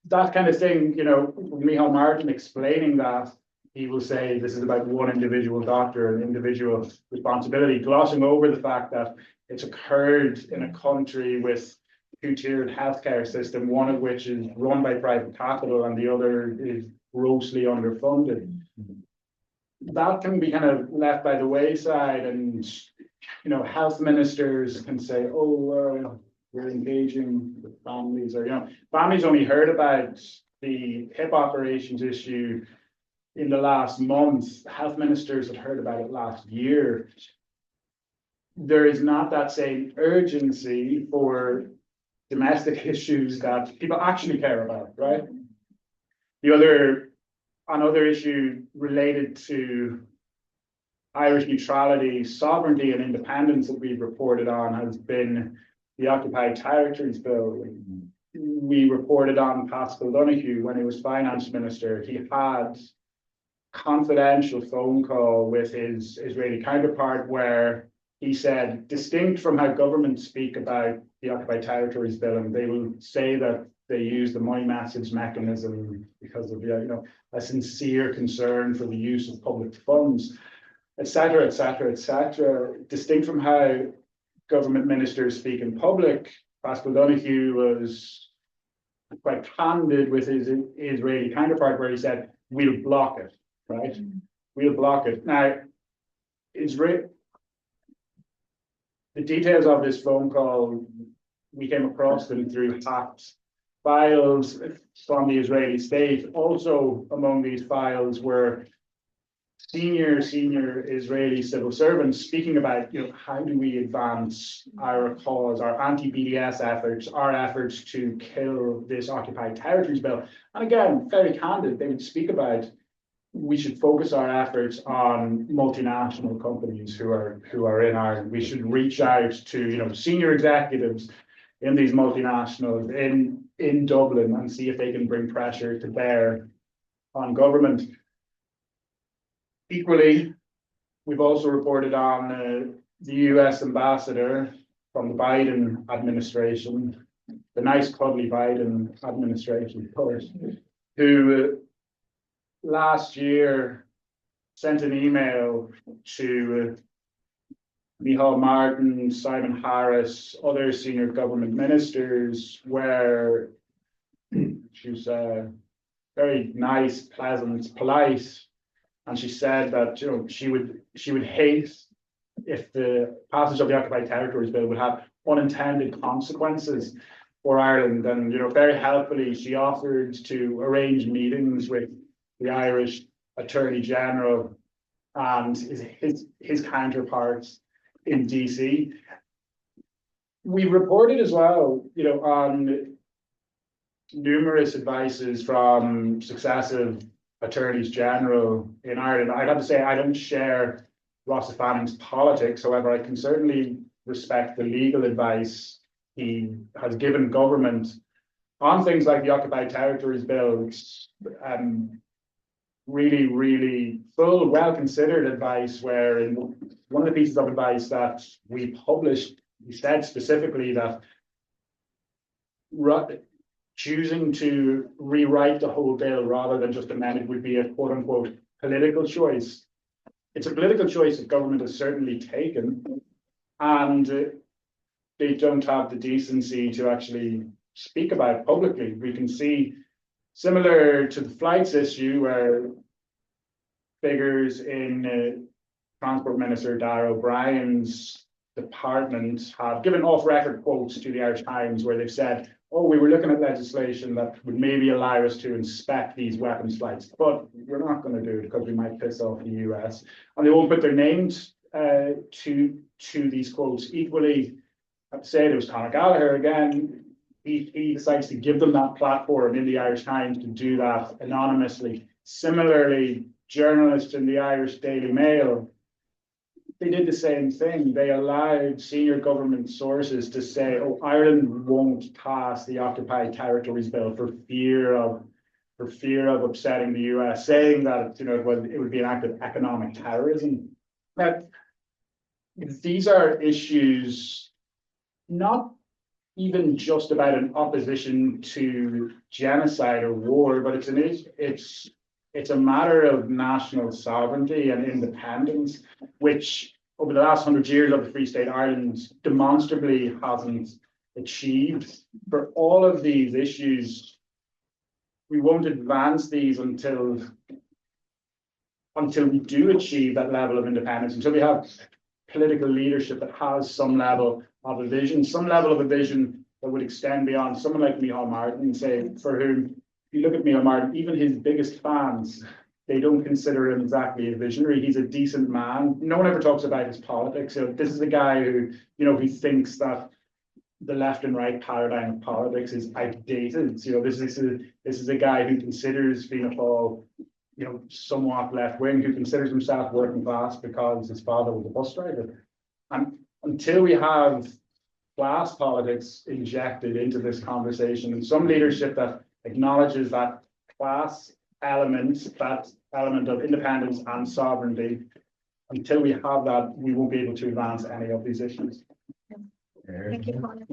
That kind of thing, Micheál Martin explaining that, he will say this is about one individual doctor and individual responsibility, glossing over the fact that it's occurred in a country with two-tiered healthcare system, one of which is run by private capital and the other is grossly underfunded. That can be kind of left by the wayside, and health ministers can say, "Oh, we're engaging with families," or families only heard about the hip operations issue in the last month. Health ministers had heard about it last year. There is not that same urgency for domestic issues that people actually care about, right? Another issue related to Irish neutrality, sovereignty and independence that we've reported on has been the Occupied Territories Bill. We reported on Paschal Donoghue when he was finance minister. He had confidential phone call with his Israeli counterpart where he said, distinct from how governments speak about the Occupied Territories Bill, and they will say that they use the money message mechanism because of a sincere concern for the use of public funds, etc., etc., etc. Distinct from how government ministers speak in public, Paschal Donoghue was quite candid with his Israeli counterpart where he said, "We'll block it," right? We'll block it. Now, the details of this phone call, we came across them through hacked files from the Israeli state. Also among these files were senior Israeli civil servants speaking about, how do we advance our cause, our anti-BDS efforts, our efforts to kill this Occupied Territories Bill. And again, very candid, they would speak about we should focus our efforts on multinational companies who are in Ireland. We should reach out to senior executives in these multinationals in Dublin and see if they can bring pressure to bear on government. Equally, we've also reported on the US ambassador from the Biden administration, the nice cuddly Biden administration, of course, who last year sent an email to Micheál Martin, Simon Harris, other senior government ministers, where she was very nice, pleasant, polite, and she said that she would hate if the passage of the Occupied Territories Bill would have unintended consequences for Ireland. And very helpfully, she offered to arrange meetings with the Irish Attorney General and his counterparts in DC. We reported as well, on numerous advices from successive attorneys general in Ireland. I'd have to say I don't share Ross Fanning's politics. However, I can certainly respect the legal advice he has given government on things like the Occupied Territories Bill. Really full, well-considered advice, where in one of the pieces of advice that we published, he said specifically that choosing to rewrite the whole bill rather than just amend it would be a quote-unquote political choice. It's a political choice that government has certainly taken, and they don't have the decency to actually speak about publicly. We can see, similar to the flights issue, where figures in Transport Minister Darragh O'Brien's department have given off-record quotes to the Irish Times where they've said, oh, we were looking at legislation that would maybe allow us to inspect these weapons flights, but we're not going to do it because we might piss off the US. And they won't put their names to these quotes. Equally, I'd say there was Conor Gallagher again. He decides to give them that platform in the Irish Times to do that anonymously. Similarly, journalists in the Irish Daily Mail, they did the same thing. They allowed senior government sources to say, oh, Ireland won't pass the Occupied Territories Bill for fear of upsetting the US, saying that it would be an act of economic terrorism. Now, these are issues not even just about an opposition to genocide or war, but it's a matter of national sovereignty and independence, which over the last 100 years of the Free State Ireland demonstrably hasn't achieved. For all of these issues, we won't advance these until we do achieve that level of independence, until we have political leadership that has some level of a vision that would extend beyond someone like Micheál Martin, say, for whom, if you look at Micheál Martin, even his biggest fans, they don't consider him exactly a visionary. He's a decent man. No one ever talks about his politics. So this is a guy who, he thinks that the left and right paradigm of politics is outdated. This is a guy who considers Fianna Fáil, somewhat left wing, who considers himself working class because his father was a bus driver. And until we have class politics injected into this conversation and some leadership that acknowledges that class element, that element of independence and sovereignty, until we have that, we won't be able to advance any of these issues. Thank you, Conor.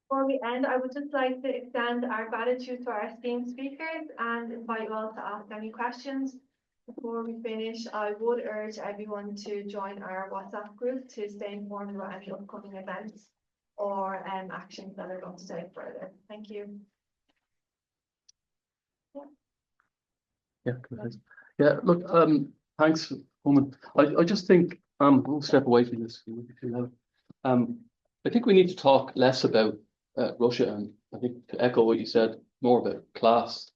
Before we end, I would just like to extend our gratitude to our esteemed speakers and invite you all to ask any questions. Before we finish, I would urge everyone to join our WhatsApp group to stay informed about any upcoming events or actions that are going to take further. Thank you. Yeah, look, thanks for coming. I just think we'll step away from this. I think we need to talk less about Russia, and I think to echo what you said, more about class.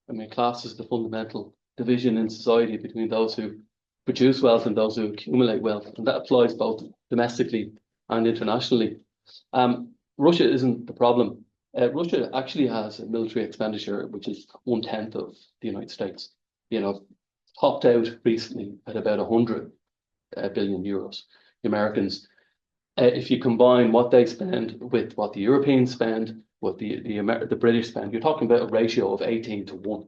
I mean, class is the fundamental division in society between those who produce wealth and those who accumulate wealth, and that applies both domestically and internationally. Russia isn't the problem. Russia actually has a military expenditure which is 1/10 of the United States. Topped out recently at about 100 billion euros. The Americans, if you combine what they spend with what the Europeans spend, what the British spend, you're talking about a ratio of 18-1.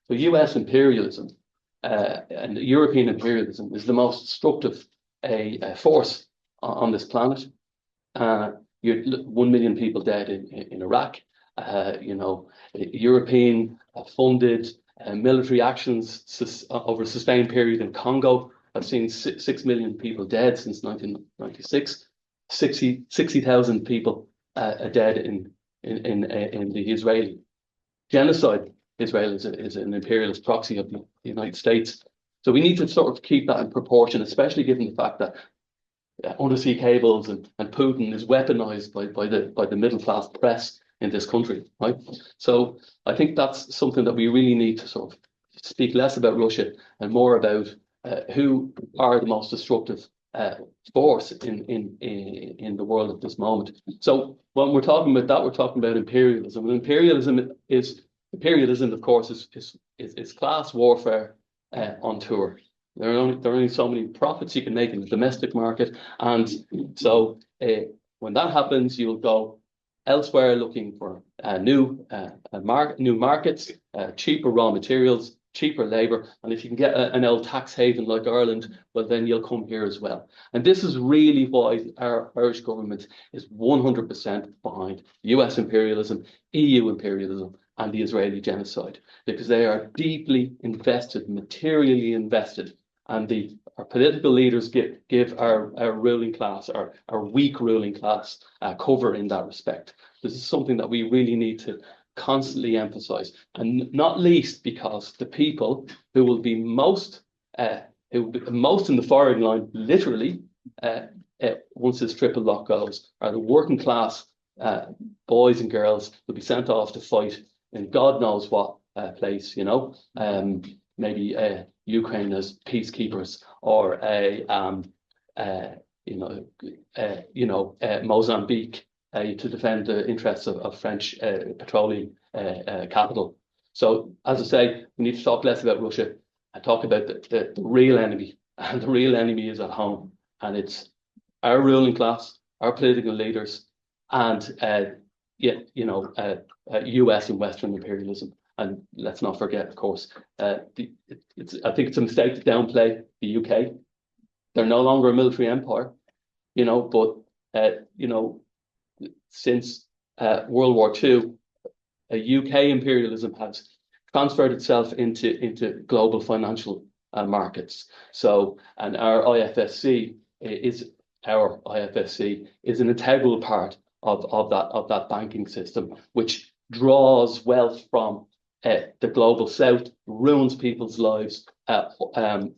So US imperialism and European imperialism is the most destructive force on this planet. 1 million people dead in Iraq. European funded military actions over a sustained period in Congo. I've seen 6 million people dead since 1996. 60,000 people dead in the Israeli genocide. Israel is an imperialist proxy of the United States. So we need to sort of keep that in proportion, especially given the fact that undersea cables and Putin is weaponized by the middle class press in this country, right? So I think that's something that we really need to sort of speak less about Russia and more about who are the most destructive force in the world at this moment. So when we're talking about that, we're talking about imperialism. And imperialism, of course, is class warfare on tour. There are only so many profits you can make in the domestic market, and so when that happens, you'll go elsewhere looking for new markets, cheaper raw materials, cheaper labour, and if you can get an old tax haven like Ireland, well, then you'll come here as well. And this is really why our Irish government is 100% behind US imperialism, EU imperialism, and the Israeli genocide, because they are deeply invested, materially invested, and our political leaders give our ruling class, our weak ruling class, cover in that respect. This is something that we really need to constantly emphasize, and not least because the people who will be most most in the firing line, literally, once this triple lock goes, are the working class boys and girls will be sent off to fight in God knows what place, maybe Ukraine as peacekeepers, or Mozambique to defend the interests of French petroleum capital. So, as I say, we need to talk less about Russia and talk about the real enemy, and the real enemy is at home, and it's our ruling class, our political leaders, and US and Western imperialism. And let's not forget, of course, I think it's a mistake to downplay the UK. They're no longer a military empire, but since World War II, UK imperialism has transferred itself into global financial markets. So, and our IFSC is an integral part of that banking system, which draws wealth from the global south, ruins people's lives throughout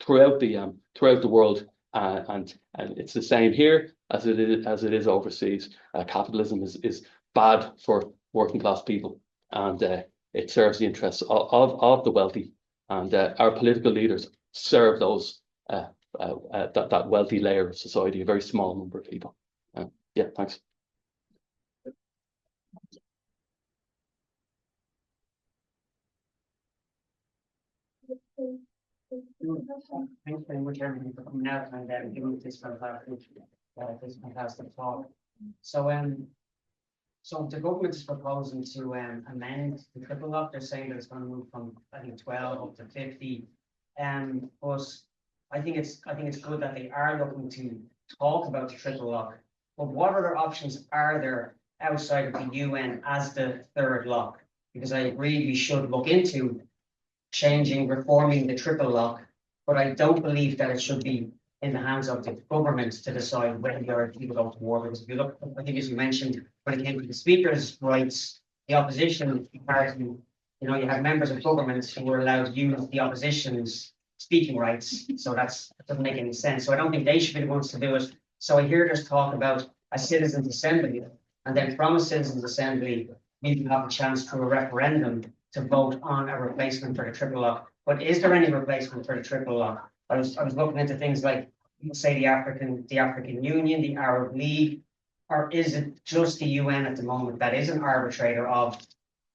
the world, and it's the same here as it is overseas. Capitalism is bad for working class people, and it serves the interests of the wealthy, and our political leaders serve those that wealthy layer of society, a very small number of people. Yeah, thanks. Thanks very much, everybody, for coming out and giving this fantastic talk. So the government is proposing to amend the triple lock. They're saying that it's going to move from, I think, 12 up to 50. But I think it's good that they are looking to talk about the triple lock. But what other options are there outside of the UN as the third lock? Because I agree we should look into reforming the triple lock, but I don't believe that it should be in the hands of the government to decide whether people go to war. Because if you look, I think as you mentioned, when it came to the speaker's rights, the opposition party, you have members of government who were allowed to use the opposition's speaking rights. So that doesn't make any sense. So I don't think they should be the ones to do it. So I hear there's talk about a citizens' assembly, and then from a citizens' assembly, maybe have a chance through a referendum to vote on a replacement for the triple lock. But is there any replacement for the triple lock? I was looking into things like, say, the African Union, the Arab League, or is it just the UN at the moment that is an arbitrator of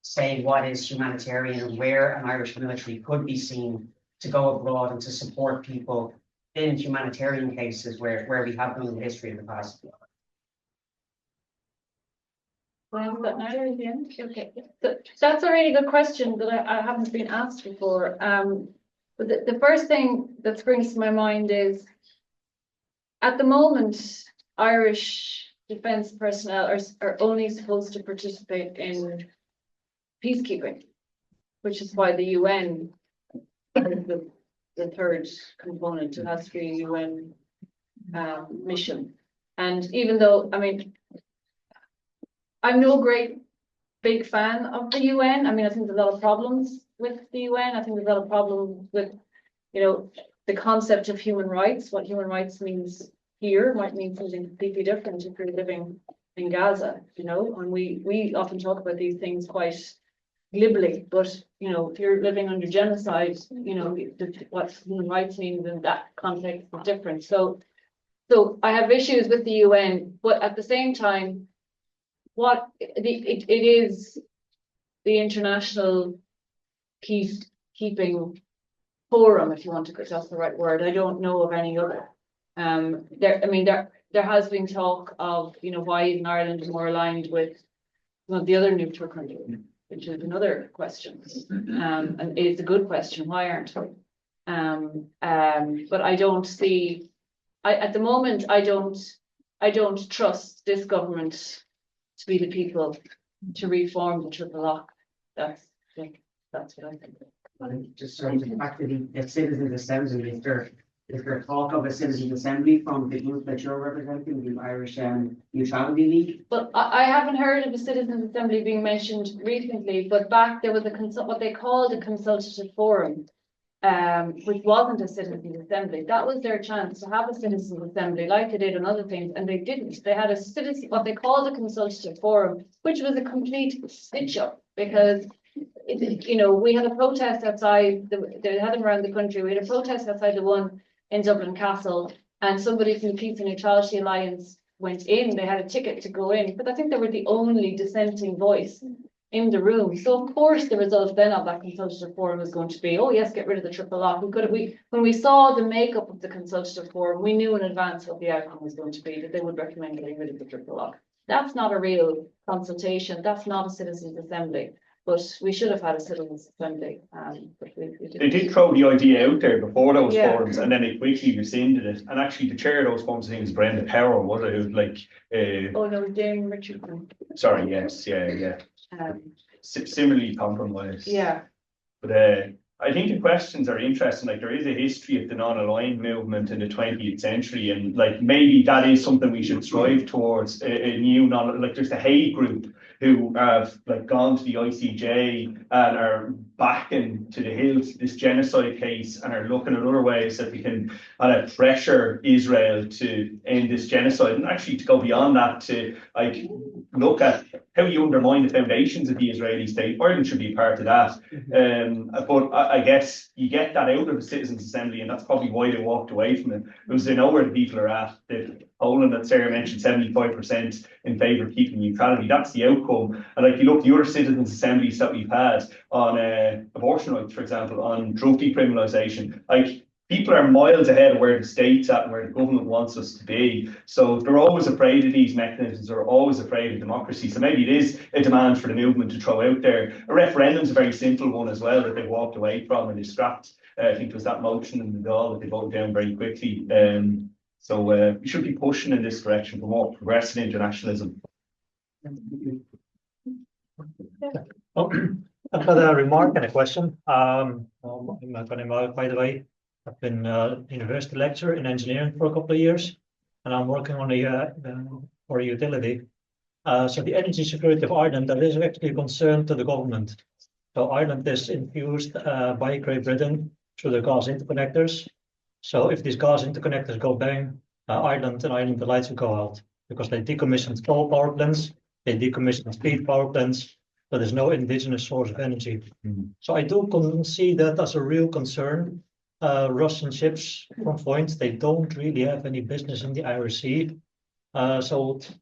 saying what is humanitarian and where an Irish military could be seen to go abroad and to support people in humanitarian cases where we have done in the history in the past? Okay, so that's a really good question that I haven't been asked before. But the first thing that springs to my mind is, at the moment, Irish defence personnel are only supposed to participate in peacekeeping, which is why the UN is the third component. It has to be a UN mission. And even though, I'm no great big fan of the UN. I think there's a lot of problems with the UN. I think there's a lot of problems with, the concept of human rights. What human rights means here might mean something completely different if you're living in Gaza, and we often talk about these things quite glibly, but if you're living under genocide, what human rights means in that context is different. So I have issues with the UN, but at the same time, it is the international peacekeeping forum, if you want to, that's the right word. I don't know of any other. There has been talk of, why isn't Ireland more aligned with the other neutral country, which is another question. And it's a good question. Why aren't we? But I don't see. At the moment, I don't trust this government to be the people to reform the triple lock. That's what I think. Just to back to the citizens' assembly, is there talk of a citizens' assembly from the group that you're representing, the Irish Neutrality League? Well, I haven't heard of a citizens' assembly being mentioned recently, but back there was what they called a consultative forum, which wasn't a citizens' assembly. That was their chance to have a citizens' assembly like they did on other things, and they didn't. They had a citizen, what they called a consultative forum, which was a complete stitch up because we had a protest outside, they had them around the country. We had a protest outside the one in Dublin Castle, and somebody from the Fingal Neutrality Alliance went in. They had a ticket to go in, but I think they were the only dissenting voice in the room. So of course the result then of that consultative forum was going to be, oh yes, get rid of the triple lock. When we saw the makeup of the consultative forum, we knew in advance what the outcome was going to be, that they would recommend getting rid of the triple lock. That's not a real consultation. That's not a citizens' assembly. But we should have had a citizens' assembly. But we didn't. They did throw the idea out there before those Yeah. forums, and then they quickly rescinded it. And actually, the chair of those forums, I think, was Brenda Power, was it? It was like, Oh no, Dame Richardson. sorry, yes, yeah. Similarly compromised. Yeah. But I think the questions are interesting. Like, there is a history of the non-aligned movement in the 20th century, and like maybe that is something we should strive towards. A new like there's the Hague group who have like gone to the ICJ and are backing to the hilt this genocide case and are looking at other ways that we can pressure Israel to end this genocide, and actually to go beyond that to like look at how you undermine the foundations of the Israeli state. Ireland should be a part of that. But I guess you get that out of the Citizens' Assembly, and that's probably why they walked away from it. Because they know where the people are at. The polling that Sarah mentioned, 75% in favour of keeping neutrality. That's the outcome. And like you look at the other Citizens' Assemblies that we've had on abortion rights, for example, on drug decriminalisation, like people are miles ahead of where the state's at and where the government wants us to be. So they're always afraid of these mechanisms, they're always afraid of democracy. So maybe it is a demand for the movement to throw out there. A referendum's a very simple one as well that they walked away from and they scrapped. I think it was that motion in the Dáil that they voted down very quickly. So we should be pushing in this direction for more progressive internationalism. I've got a remark and a question. I'm Conor, by the way. I've been a university lecturer in engineering for a couple of years, and I'm working on for a utility. So the energy security of Ireland, that is actually a concern to the government. So Ireland is infused by Great Britain through the gas interconnectors. So if these gas interconnectors go bang, Ireland the lights will go out because they decommissioned coal power plants, they decommissioned speed power plants, but there's no indigenous source of energy. So I do see that as a real concern. Russian ships from points, they don't really have any business in the Irish Sea. So I'd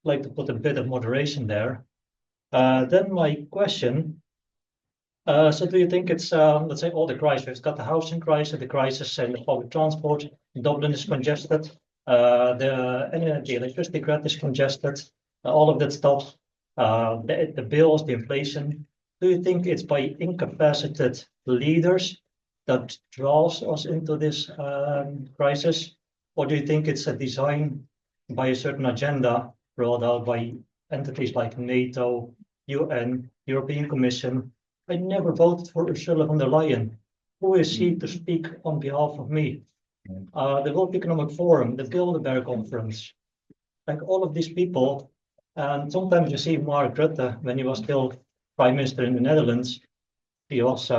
like to put a bit of moderation there. Then my question, so do you think it's, let's say all the crises, we've got the housing crisis, the crisis in the public transport, Dublin is congested, the electricity grid is congested, all of that stuff, the bills, the inflation. Do you think it's by incapacitated leaders that draws us into this crisis? Or do you think it's a design by a certain agenda brought out by entities like NATO, UN, European Commission? I never voted for Ursula von der Leyen. Who is she to speak on behalf of me? The World Economic Forum, the Bilderberg Conference, like all of these people. And sometimes you see Mark Rutte, when he was still Prime Minister in the Netherlands, he was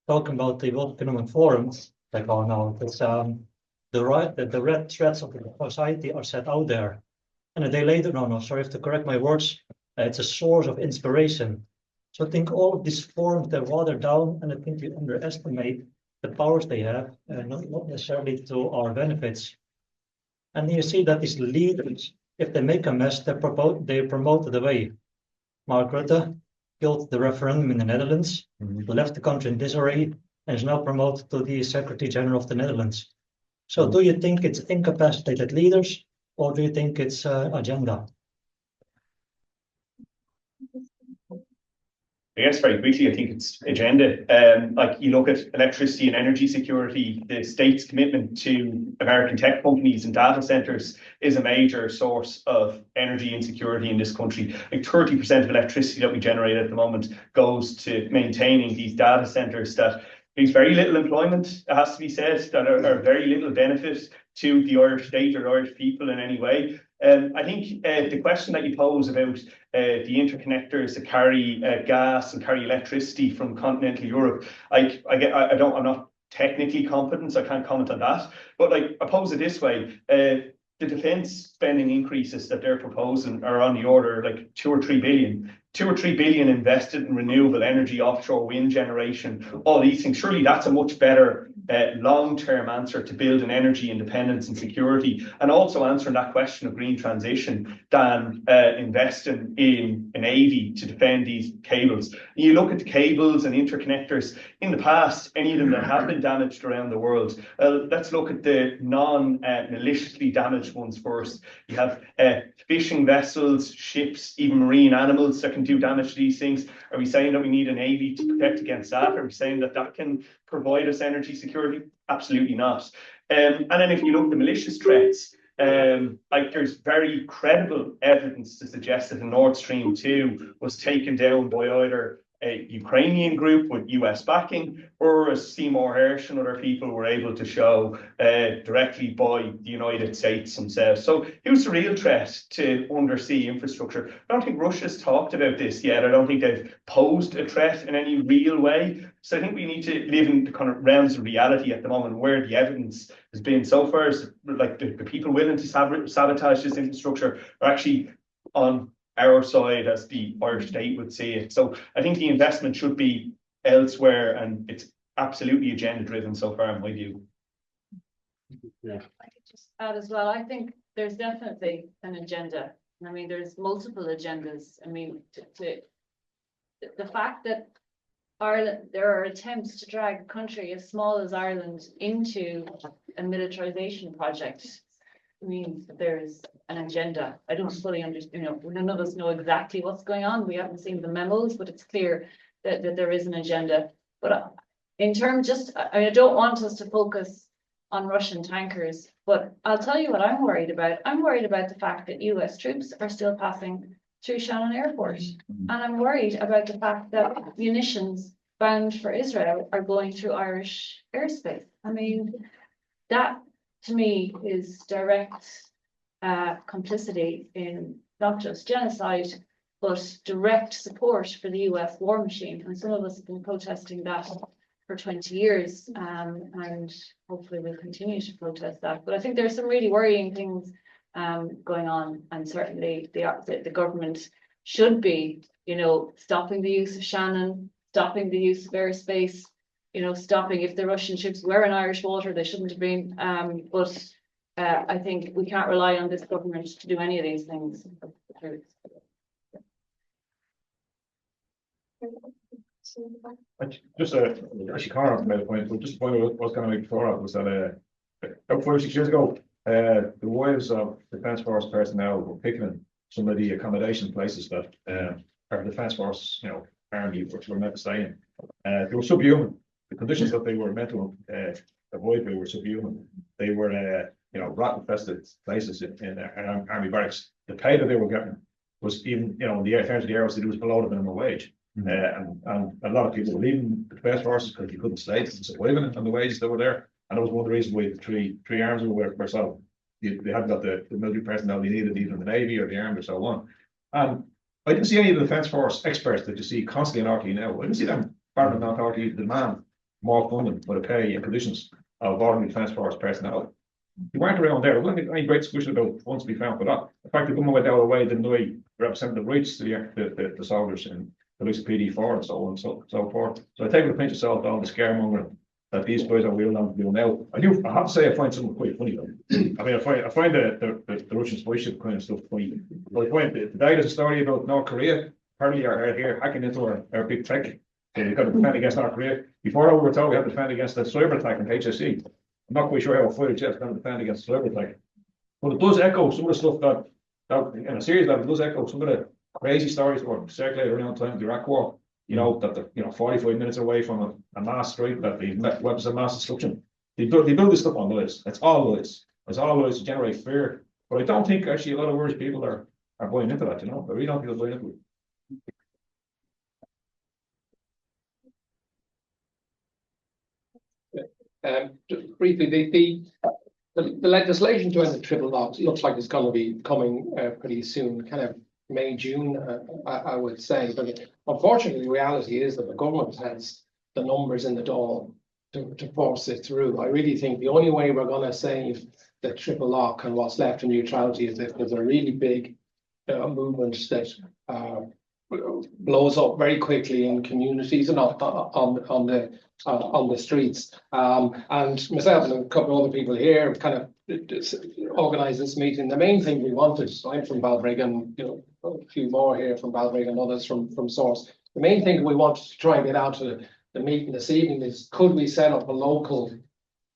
talking about the World Economic Forum, like, oh no, that's the red threads of the society are set out there. And a day later, no, sorry, I have to correct my words, it's a source of inspiration. So I think all of these forums, they're watered down, and I think we underestimate the powers they have, not necessarily to our benefits. And you see that these leaders, if they make a mess, they promote it away. Mark Rutte killed the referendum in the Netherlands, left the country in disarray, and is now promoted to the Secretary General of the Netherlands. So do you think it's incapacitated leaders, or do you think it's agenda? I guess very quickly, I think it's agenda. Like you look at electricity and energy security, the state's commitment to American tech companies and data centers is a major source of energy insecurity in this country. Like 30% of electricity that we generate at the moment goes to maintaining these data centers that brings very little employment, it has to be said, that are very little benefit to the Irish state or Irish people in any way. I think the question that you pose about the interconnectors that carry gas and carry electricity from continental Europe. I'm not technically competent, so I can't comment on that. But like, I pose it this way: the defence spending increases that they're proposing are on the order like 2 or 3 billion. 2 or 3 billion invested in renewable energy, offshore wind generation, all these things. Surely that's a much better long-term answer to building energy independence and security, and also answering that question of green transition, than investing in a navy to defend these cables. You look at the cables and interconnectors in the past, any of them that have been damaged around the world. Let's look at the non-maliciously damaged ones first. You have fishing vessels, ships, even marine animals that can do damage to these things. Are we saying that we need a navy to protect against that? Are we saying that that can provide us energy security? Absolutely not. And then if you look at the malicious threats, like there's very credible evidence to suggest that the Nord Stream 2 was taken down by either a Ukrainian group with US backing, or as Seymour Hersh and other people were able to show, directly by the United States themselves. So who's the real threat to undersea infrastructure? I don't think Russia's talked about this yet. I don't think they've posed a threat in any real way. So I think we need to live in the kind of realms of reality at the moment, where the evidence has been so far. Like the people willing to sabotage this infrastructure are actually on our side, as the Irish state would see it. So I think the investment should be elsewhere, and it's absolutely agenda driven so far in my view. I could just add as well, I think there's definitely an agenda. I mean, there's multiple agendas. I mean, the fact that Ireland, there are attempts to drag a country as small as Ireland into a militarization project, means that there's an agenda. I don't fully understand, none of us know exactly what's going on. We haven't seen the memos, but it's clear that there is an agenda. But in terms, I don't want us to focus on Russian tankers, but I'll tell you what I'm worried about. I'm worried about the fact that US troops are still passing through Shannon Airport. And I'm worried about the fact that munitions bound for Israel are going through Irish airspace. I mean, that to me is direct complicity in not just genocide, but direct support for the US war machine. And some of us have been protesting that for 20 years, and hopefully we'll continue to protest that. But I think there's some really worrying things going on, and certainly the government should be, stopping the use of Shannon, stopping the use of airspace, stopping if the Russian ships were in Irish water, they shouldn't have been. But I think we can't rely on this government to do any of these things. Just actually, Conor made a point, but just a point I was going to make before that was that about 5 or 6 years ago, the wives of Defence Force personnel were picking some of the accommodation places that our Defence Force, army, which were meant to stay in. They were subhuman. The conditions that they were meant to avoid, they were subhuman. They were, rat-infested places in army barracks. The pay that they were getting was even, in the terms of the areas, it was below the minimum wage. And a lot of people were leaving the Defence Forces because you couldn't stay and survive on the wages that were there. And that was one of the reasons why the three arms were so. They hadn't got the military personnel they needed, either in the Navy or the Army or so on. And I didn't see any of the Defence Force experts that you see constantly in RT now. I didn't see them part of the RT demand more funding for the pay and conditions of ordinary Defence Force personnel. You weren't around there. There wasn't any great discussion about funds to be found for that. In fact, the government went out of the way, didn't they, representative rights to the soldiers in the likes of PD4 and so on and so forth. So I take it with a pinch of salt all the scaremongering that these guys are willing to do now. I have to say I find something quite funny though. I mean, I find the Russian spy ship kind of stuff funny. But I find today there's a story about North Korea. Apparently are here hacking into our big tech. They've got to defend against North Korea. Before we were told we had to defend against the cyber attack in HSE. I'm not quite sure how a fighter jet's going to defend against cyber attack. But it does echo some of the stuff that in a serious level, it does echo some of the crazy stories that were circulated around the time of the Iraq War. That they're 45 minutes away from a mass strike, that they met weapons of mass destruction. They build this stuff on lies. It's all lies. It's all lies to generate fear. But I don't think actually a lot of Irish people are buying into that, I really don't think they're buying into it. Just briefly, the legislation to end the triple box looks like it's going to be coming pretty soon. Kind of May, June, I would say. But unfortunately, the reality is that the government has the numbers in the Dáil to force it through. I really think the only way we're going to save the triple lock and what's left in neutrality is if there's a really big movement that blows up very quickly in communities and on the streets. And myself and a couple of other people here kind of organised this meeting. The main thing we wanted, I'm from Balbriggan, a few more here from Balbriggan, others from Source. The main thing we wanted to try and get out of the meeting this evening is, could we set up a local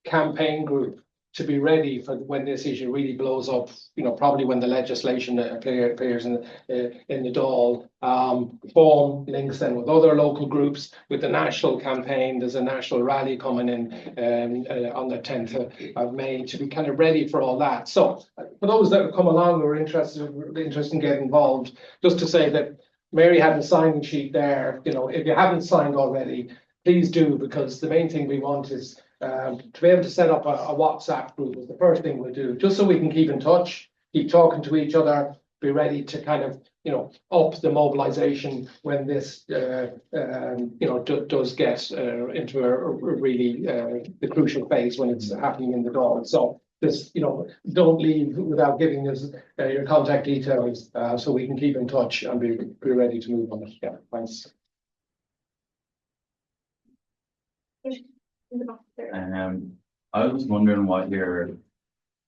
campaign group to be ready for when this issue really blows up, probably when the legislation appears in the Dáil, form links then with other local groups, with the national campaign. There's a national rally coming in on the 10th of May to be kind of ready for all that. So for those that have come along who are interested in getting involved, just to say that Mary had a signing sheet there. If you haven't signed already, please do, because the main thing we want is to be able to set up a WhatsApp group is the first thing we'll do, just so we can keep in touch, keep talking to each other, be ready to kind of, up the mobilization when this, does get into a really the crucial phase when it's happening in the Dáil. So just, don't leave without giving us your contact details so we can keep in touch and be ready to move on it. Yeah, thanks. I was just wondering what your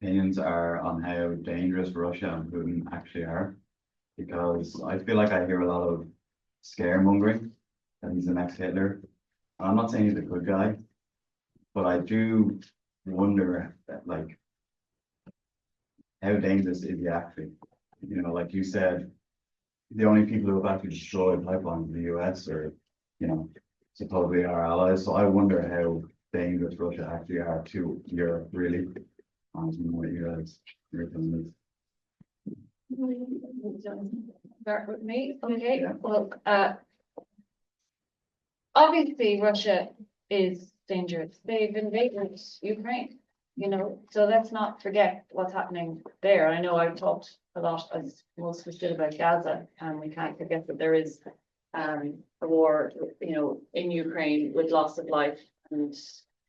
opinions are on how dangerous Russia and Putin actually are, because I feel like I hear a lot of scaremongering that he's the next Hitler. I'm not saying he's a good guy, but I do wonder that, like, how dangerous is he actually? Like you said, the only people who have actually destroyed pipelines in the US are, supposedly our allies. So I wonder how dangerous Russia actually are to Europe, really. What your opinion Start with me. Okay. Well, obviously Russia is dangerous. They've invaded Ukraine, so let's not forget what's happening there. I know I've talked a lot, as most of us did, about Gaza, and we can't forget that there is a war, in Ukraine, with loss of life and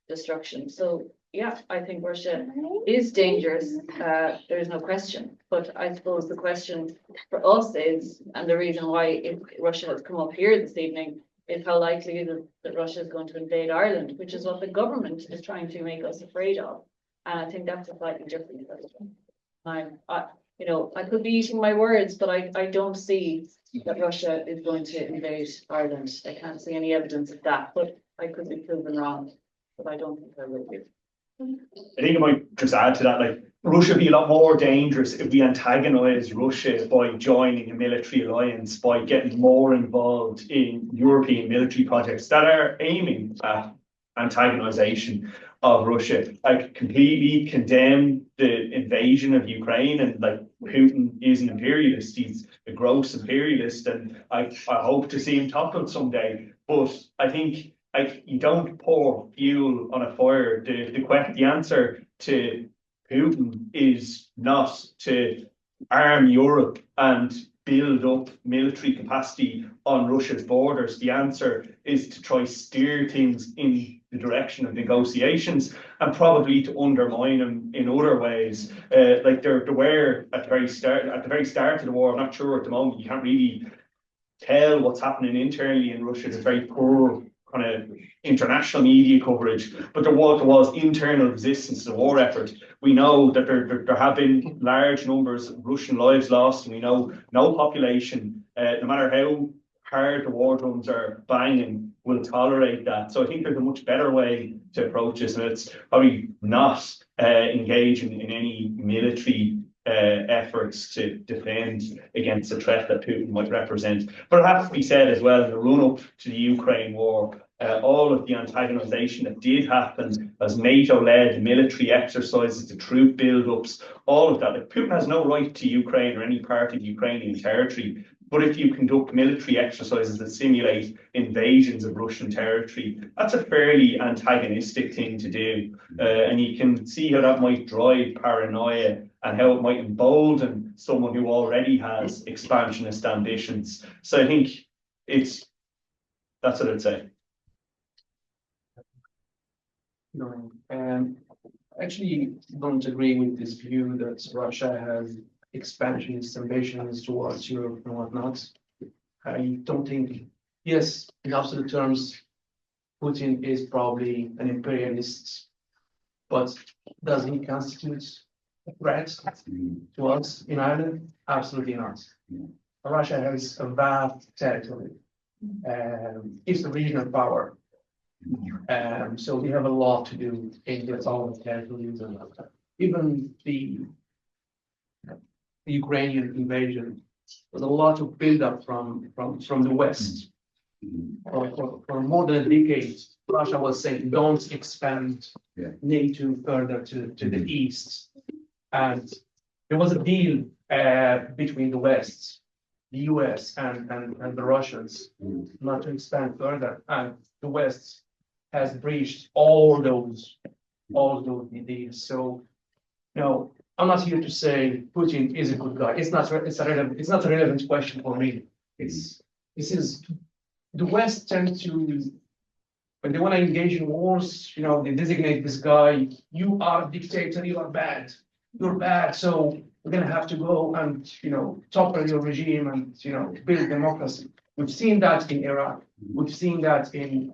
destruction. So yeah, I think Russia is dangerous. There's no question. But I suppose the question for us is, and the reason why Russia has come up here this evening, is how likely is it that Russia is going to invade Ireland, which is what the government is trying to make us afraid of. And I think that's a slightly different question. I could be eating my words, but I don't see that Russia is going to invade Ireland. I can't see any evidence of that, but I could be proven wrong. But I don't think I will be. I think I might just add to that, like, Russia would be a lot more dangerous if we antagonise Russia by joining a military alliance, by getting more involved in European military projects that are aiming at antagonisation of Russia. I completely condemn the invasion of Ukraine, and like, Putin is an imperialist. He's a gross imperialist, and I hope to see him toppled someday. But I think, like, you don't pour fuel on a fire. The answer to Putin is not to arm Europe and build up military capacity on Russia's borders. The answer is to try steer things in the direction of negotiations, and probably to undermine them in other ways. Like there were at the very start of the war. I'm not sure at the moment. You can't really tell what's happening internally in Russia. There's very poor kind of international media coverage, but there was internal resistance to the war effort. We know that there have been large numbers of Russian lives lost, and we know no population, no matter how hard the war drums are banging, will tolerate that. So I think there's a much better way to approach this, and it's probably not engaging in any military efforts to defend against the threat that Putin might represent. But it has to be said as well, in the run-up to the Ukraine war, all of the antagonisation that did happen as NATO-led military exercises, the troop build-ups, all of that. Like, Putin has no right to Ukraine or any part of Ukrainian territory. But if you conduct military exercises that simulate invasions of Russian territory, that's a fairly antagonistic thing to do. And you can see how that might drive paranoia and how it might embolden someone who already has expansionist ambitions. So I think that's what I'd say. No, I actually don't agree with this view that Russia has expansionist ambitions towards Europe and whatnot. I don't think, yes, in absolute terms, Putin is probably an imperialist, but does he constitute a threat to us in Ireland? Absolutely not. Russia has a vast territory. It's a regional power. So we have a lot to do in its own territories, and even the Ukrainian invasion was a lot of build-up from the West. For more than a decade, Russia was saying, don't expand NATO further to the east. And there was a deal between the West, the US and the Russians not to expand further. And the West has breached all those deals. So, no, I'm not here to say Putin is a good guy. It's not a relevant question for me. This is the West tends to, when they want to engage in wars, they designate this guy, you are a dictator, you are bad, you're bad, so we're gonna have to go and topple your regime and build democracy. We've seen that in Iraq, we've seen that in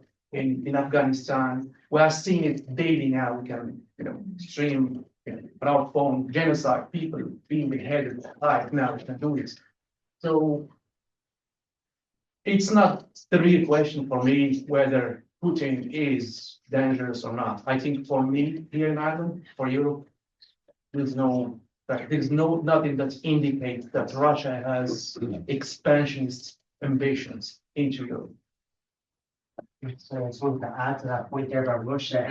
Afghanistan, we are seeing it daily now. We can stream on our phone genocide, people being beheaded live now, we can do it. So it's not the real question for me whether Putin is dangerous or not. I think for me here in Ireland, for Europe, there's nothing that indicates that Russia has expansionist ambitions into Europe. So I just wanted to add to that point there about Russia.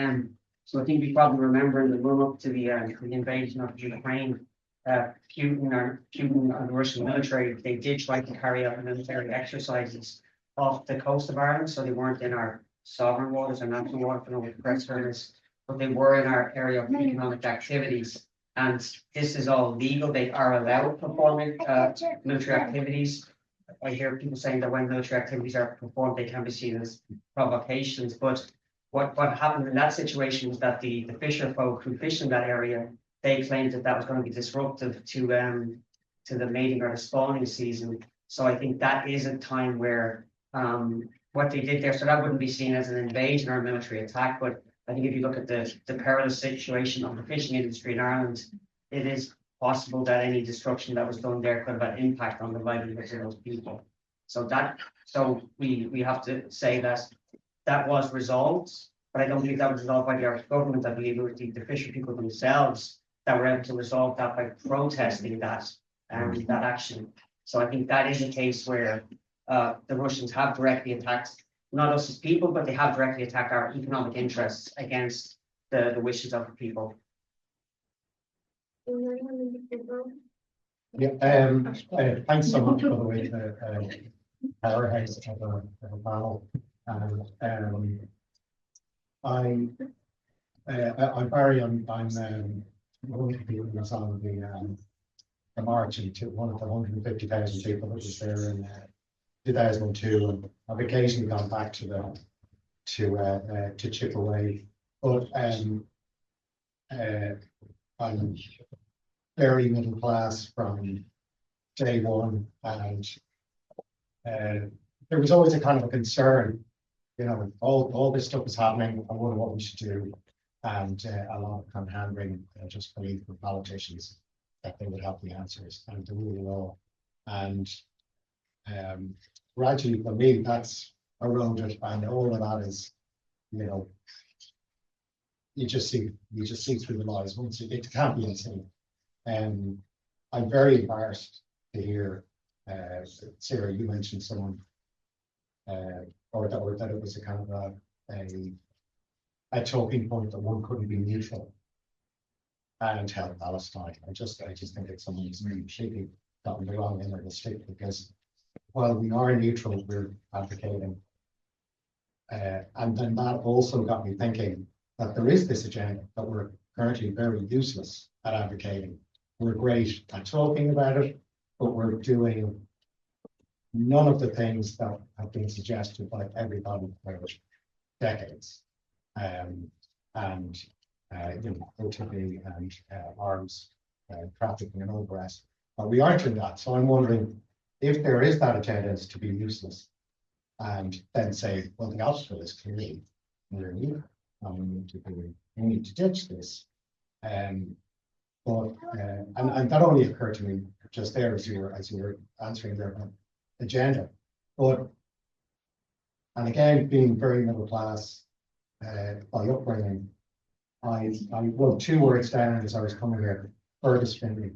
So I think we probably remember in the run-up to the invasion of Ukraine, Putin and the Russian military, they did try to carry out military exercises off the coast of Ireland. So they weren't in our sovereign waters or national waters, I don't know what the press term is, but they were in our area of economic activities. And this is all legal. They are allowed performing military activities. I hear people saying that when military activities are performed, they can be seen as provocations. But what happened in that situation was that the fisher folk who fished in that area, they claimed that was going to be disruptive to the mating or the spawning season. So I think that is a time where what they did there, so that wouldn't be seen as an invasion or a military attack. But I think if you look at the perilous situation of the fishing industry in Ireland, it is possible that any destruction that was done there could have an impact on the livelihoods of those people. So we have to say that was resolved, but I don't believe that was resolved by the Irish government. I believe it was the fisher people themselves that were able to resolve that by protesting that action. So I think that is a case where the Russians have directly attacked not us as people, but they have directly attacked our economic interests against the wishes of the people. Yeah, thanks so much, by the way, to Powerhouse of a panel. And I'm Barry. I'm one of the people who was on the march to one of the 150,000 people that was there in 2002, and I've occasionally gone back to chip away, but I'm very middle class from day one, and there was always a kind of a concern, all this stuff is happening, I wonder what we should do, and a lot of kind of hand-wringing, just believe for politicians that they would have the answers and to rule the law, and gradually for me that's eroded, and all of that is, you just see through the lies. Once it can't be insane. I'm very embarrassed to hear, Sarah, you mentioned someone, or that it was a kind of a talking point that one couldn't be neutral and help Palestine. I just think it's someone who's completely gotten the wrong end of the stick, because while we are neutral, we're advocating. And then that also got me thinking that there is this agenda that we're currently very useless at advocating. we're great at talking about it, but we're doing none of the things that have been suggested by everybody for decades. And you know, OTB and arms trafficking and all the rest. But we aren't in that. So I'm wondering if there is that agenda is to be useless, and then say, well, the obstacle is clearly we're here, and we need to ditch this. And that only occurred to me just there as you were answering their agenda. But and again, being very middle class by upbringing, I wrote 2 words down as I was coming here: furthest Finley.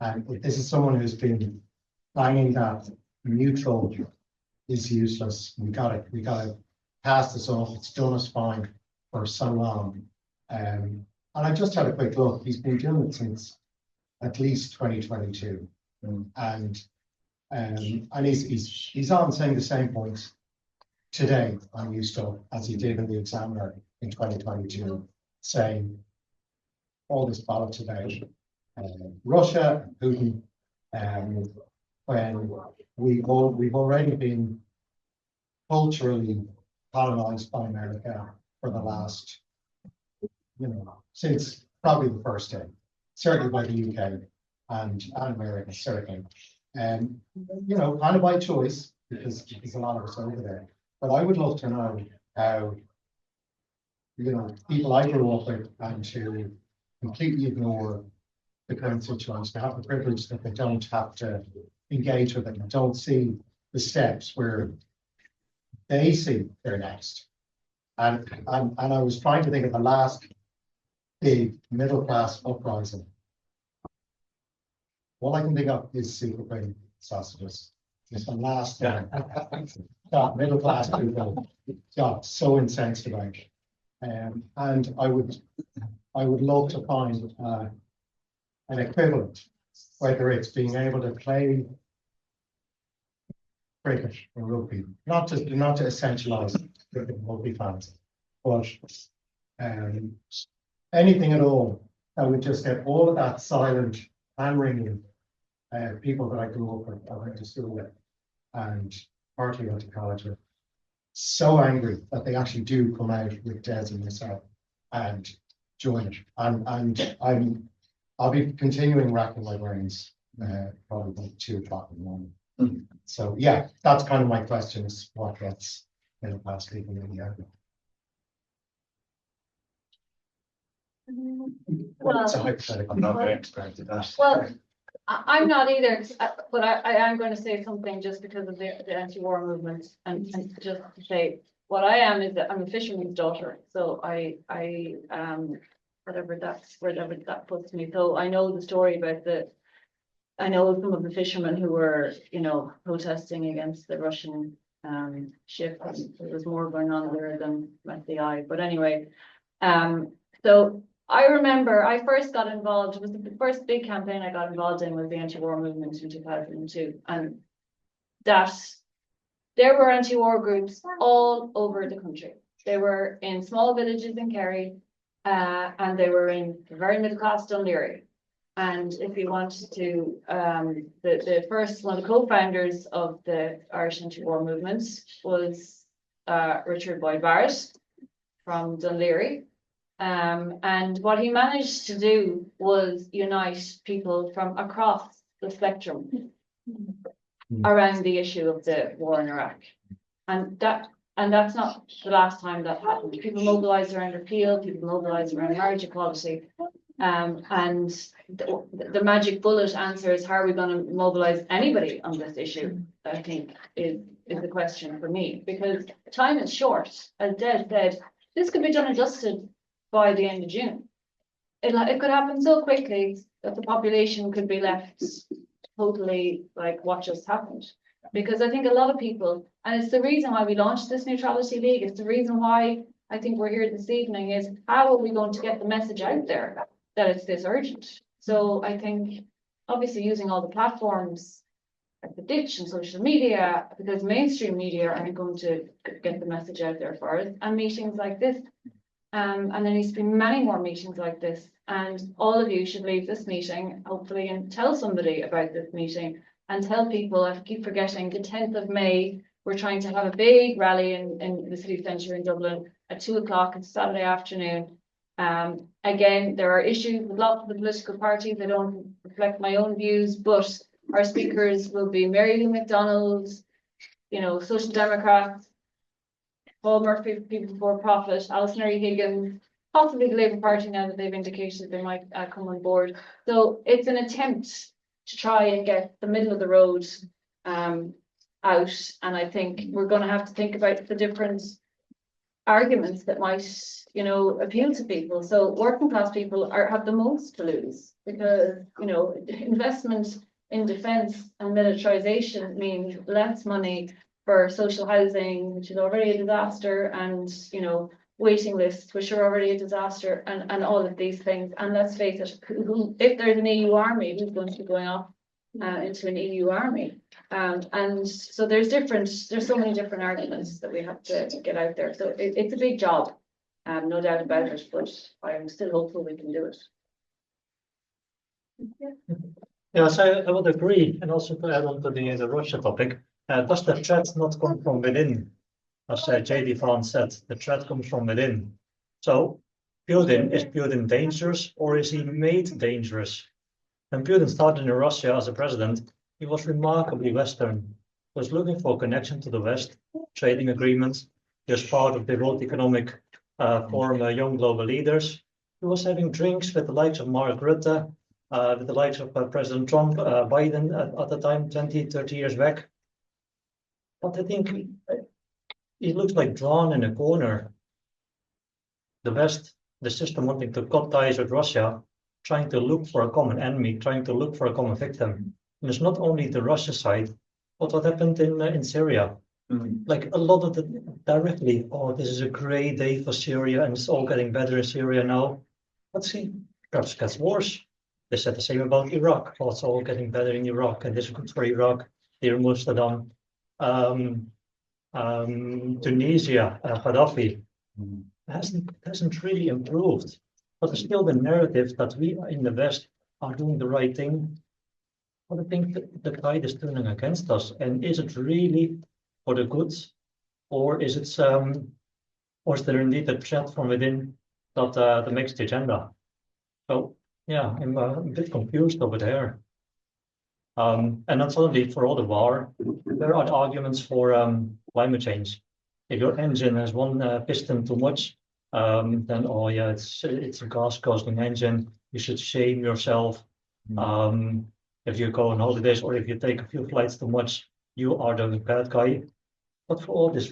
And this is someone who's been banging that neutral is useless. We gotta pass this off. It's done us fine for so long. And I just had a quick look. He's been doing it since at least 2022. And he's on saying the same points today on Newstalk as he did in the Examiner in 2022, saying all this bollocks about Russia, Putin, when we've already been culturally colonized by America for the last, you know, since probably the first day, certainly by the UK and America, certainly. And, you know, kind of by choice, because a lot of us are over there. But I would love to know how, you know, people I grew up with and to completely ignore the current situation, to have the privilege that they don't have to engage with it and don't see the steps where they see they're next. And I was trying to think of the last big middle class uprising. All I can think of is super cream sausages. It's the last one that middle class people got so incensed about. And I would love to find an equivalent, whether it's being able to play cricket or rugby, not to essentialize cricket and rugby fans, but anything at all that would just get all of that silent hand-wringing people that I grew up with, I went to school with, and partly went to college with, so angry that they actually do come out with Des and myself and join it. And I'll be continuing racking my brains probably about 2 o'clock in the morning. So yeah, that's kind of my question: is what gets middle class people in the area? Well, it's a hypothetical. I'm not very expert at that. Well, I'm not either, but I am going to say something just because of the anti-war movement, and just to say what I am is that I'm a fisherman's daughter, so I whatever that puts me. So I know the story about I know some of the fishermen who were, you know, protesting against the Russian ship, and there was more going on there than met the eye. But anyway, so I remember I first got involved, it was the first big campaign I got involved in was the anti-war movement in 2002. And there were anti-war groups all over the country. They were in small villages in Kerry, and they were in very middle class Dundee. And if you want to, the first one of the co-founders of the Irish anti-war movement was Richard Boyd Barrett from Dundee. And what he managed to do was unite people from across the spectrum around the issue of the war in Iraq. And that's not the last time that happened. People mobilized around repeal, people mobilized around marriage equality. And the magic bullet answer is, how are we going to mobilize anybody on this issue? I think is the question for me, because time is short. As Des said, this could be done and dusted by the end of June. It could happen so quickly that the population could be left totally like what just happened. Because I think a lot of people, and it's the reason why we launched this Neutrality League, it's the reason why I think we're here this evening, is how are we going to get the message out there that it's this urgent? So I think obviously using all the platforms like the Ditch and social media, because mainstream media aren't going to get the message out there for us, and meetings like this. And there needs to be many more meetings like this. And all of you should leave this meeting, hopefully, and tell somebody about this meeting and tell people, I keep forgetting, the 10th of May, we're trying to have a big rally in the city centre in Dublin at 2 o'clock on Saturday afternoon. Again, there are issues with lots of the political parties. I don't reflect my own views, but our speakers will be Mary Lou McDonald, you know, Social Democrats, Paul Murphy, People Before Profit, Alison Higgins, possibly the Labour Party now that they've indicated they might come on board. So it's an attempt to try and get the middle of the road out. And I think we're going to have to think about the different arguments that might, you know, appeal to people. So working class people have the most to lose because, you know, investment in defence and militarisation means less money for social housing, which is already a disaster, and, you know, waiting lists, which are already a disaster, and all of these things. And let's face it, if there's an EU army, who's going to be going off into an EU army? And so there's so many different arguments that we have to get out there. So it's a big job, no doubt about it, but I'm still hopeful we can do it. Yes, I would agree. And also to add on to the Russia topic, does the threat not come from within? As JD Van said, the threat comes from within. So is Putin dangerous, or is he made dangerous? When Putin started in Russia as a president, he was remarkably Western. He was looking for a connection to the West, trading agreements. He was part of the World Economic Forum Young Global Leaders. He was having drinks with the likes of Mark Rutte, with the likes of President Trump, Biden at the time, 20, 30 years back. But I think he looks like drawn in a corner. The West, the system wanting to cut ties with Russia, trying to look for a common enemy, trying to look for a common victim. And it's not only the Russia side, but what happened in Syria. Like a lot of the directly, oh, this is a great day for Syria and it's all getting better in Syria now. But see, perhaps it gets worse. They said the same about Iraq. Oh, it's all getting better in Iraq and this is good for Iraq. They removed Saddam. Tunisia, Gaddafi, hasn't really improved. But there's still the narrative that we in the West are doing the right thing. But I think that the tide is turning against us. And is it really for the good, or is it or is there indeed a threat from within that makes the agenda? So yeah, I'm a bit confused over there. And then suddenly for all the war, there are arguments for climate change. If your engine has one piston too much, then oh yeah, it's a gas guzzling engine. You should shame yourself. If you go on holidays or if you take a few flights too much, you are the bad guy. But for all this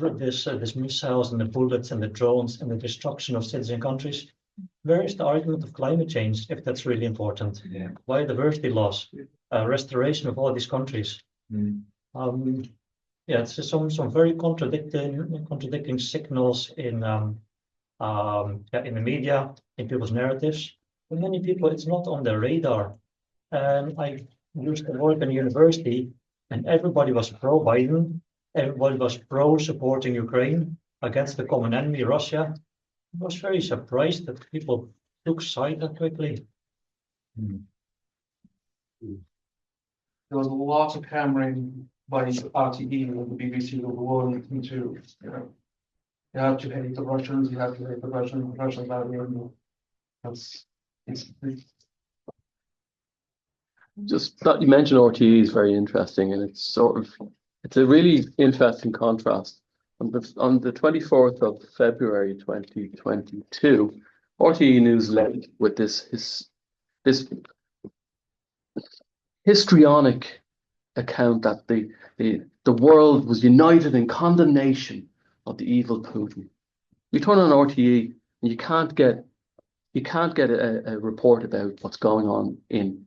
missiles and the bullets and the drones and the destruction of citizen countries, where is the argument of climate change if that's really important? Yeah. Biodiversity loss, restoration of all these countries. Yeah, it's some very contradicting signals in the media, in people's narratives. For many people, it's not on their radar. And I used to work in a university, and everybody was pro-Biden. Everybody was pro-supporting Ukraine against the common enemy, Russia. I was very surprised that people took side that quickly. There was a lot of hammering by RTE and the BBC over World War II. You know, you have to hate the Russians. You have to hate the Russians. The Russians are the enemy. Just that you mentioned RTE is very interesting, and it's a really interesting contrast. On the 24th of February 2022, RTE News led with this histrionic account that the world was united in condemnation of the evil Putin. You turn on RTE and you can't get a report about what's going on in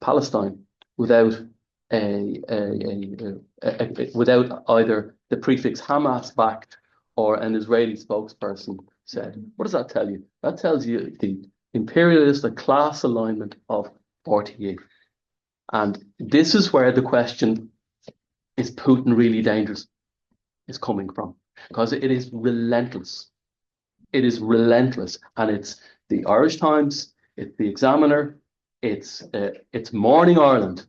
Palestine without without either the prefix Hamas backed or an Israeli spokesperson said. What does that tell you? That tells you the imperialist and class alignment of RTE. And this is where the question, is Putin really dangerous, is coming from, because it is relentless. is relentless, and it's the Irish Times, it's the Examiner, it's Morning Ireland,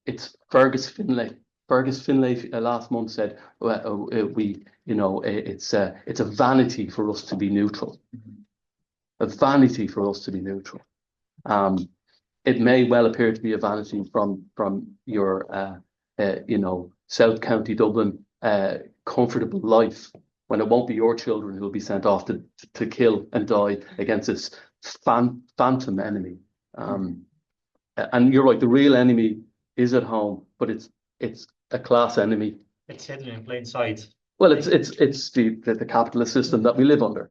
it's Fergus Finlay. Fergus Finlay last month said, it's a vanity for us to be neutral. A vanity for us to be neutral. It may well appear to be a vanity from your South County Dublin comfortable life, when it won't be your children who will be sent off to kill and die against this phantom enemy. And you're right, the real enemy is at home, but it's a class enemy. It's hidden in plain sight. Well, it's the capitalist system that we live under.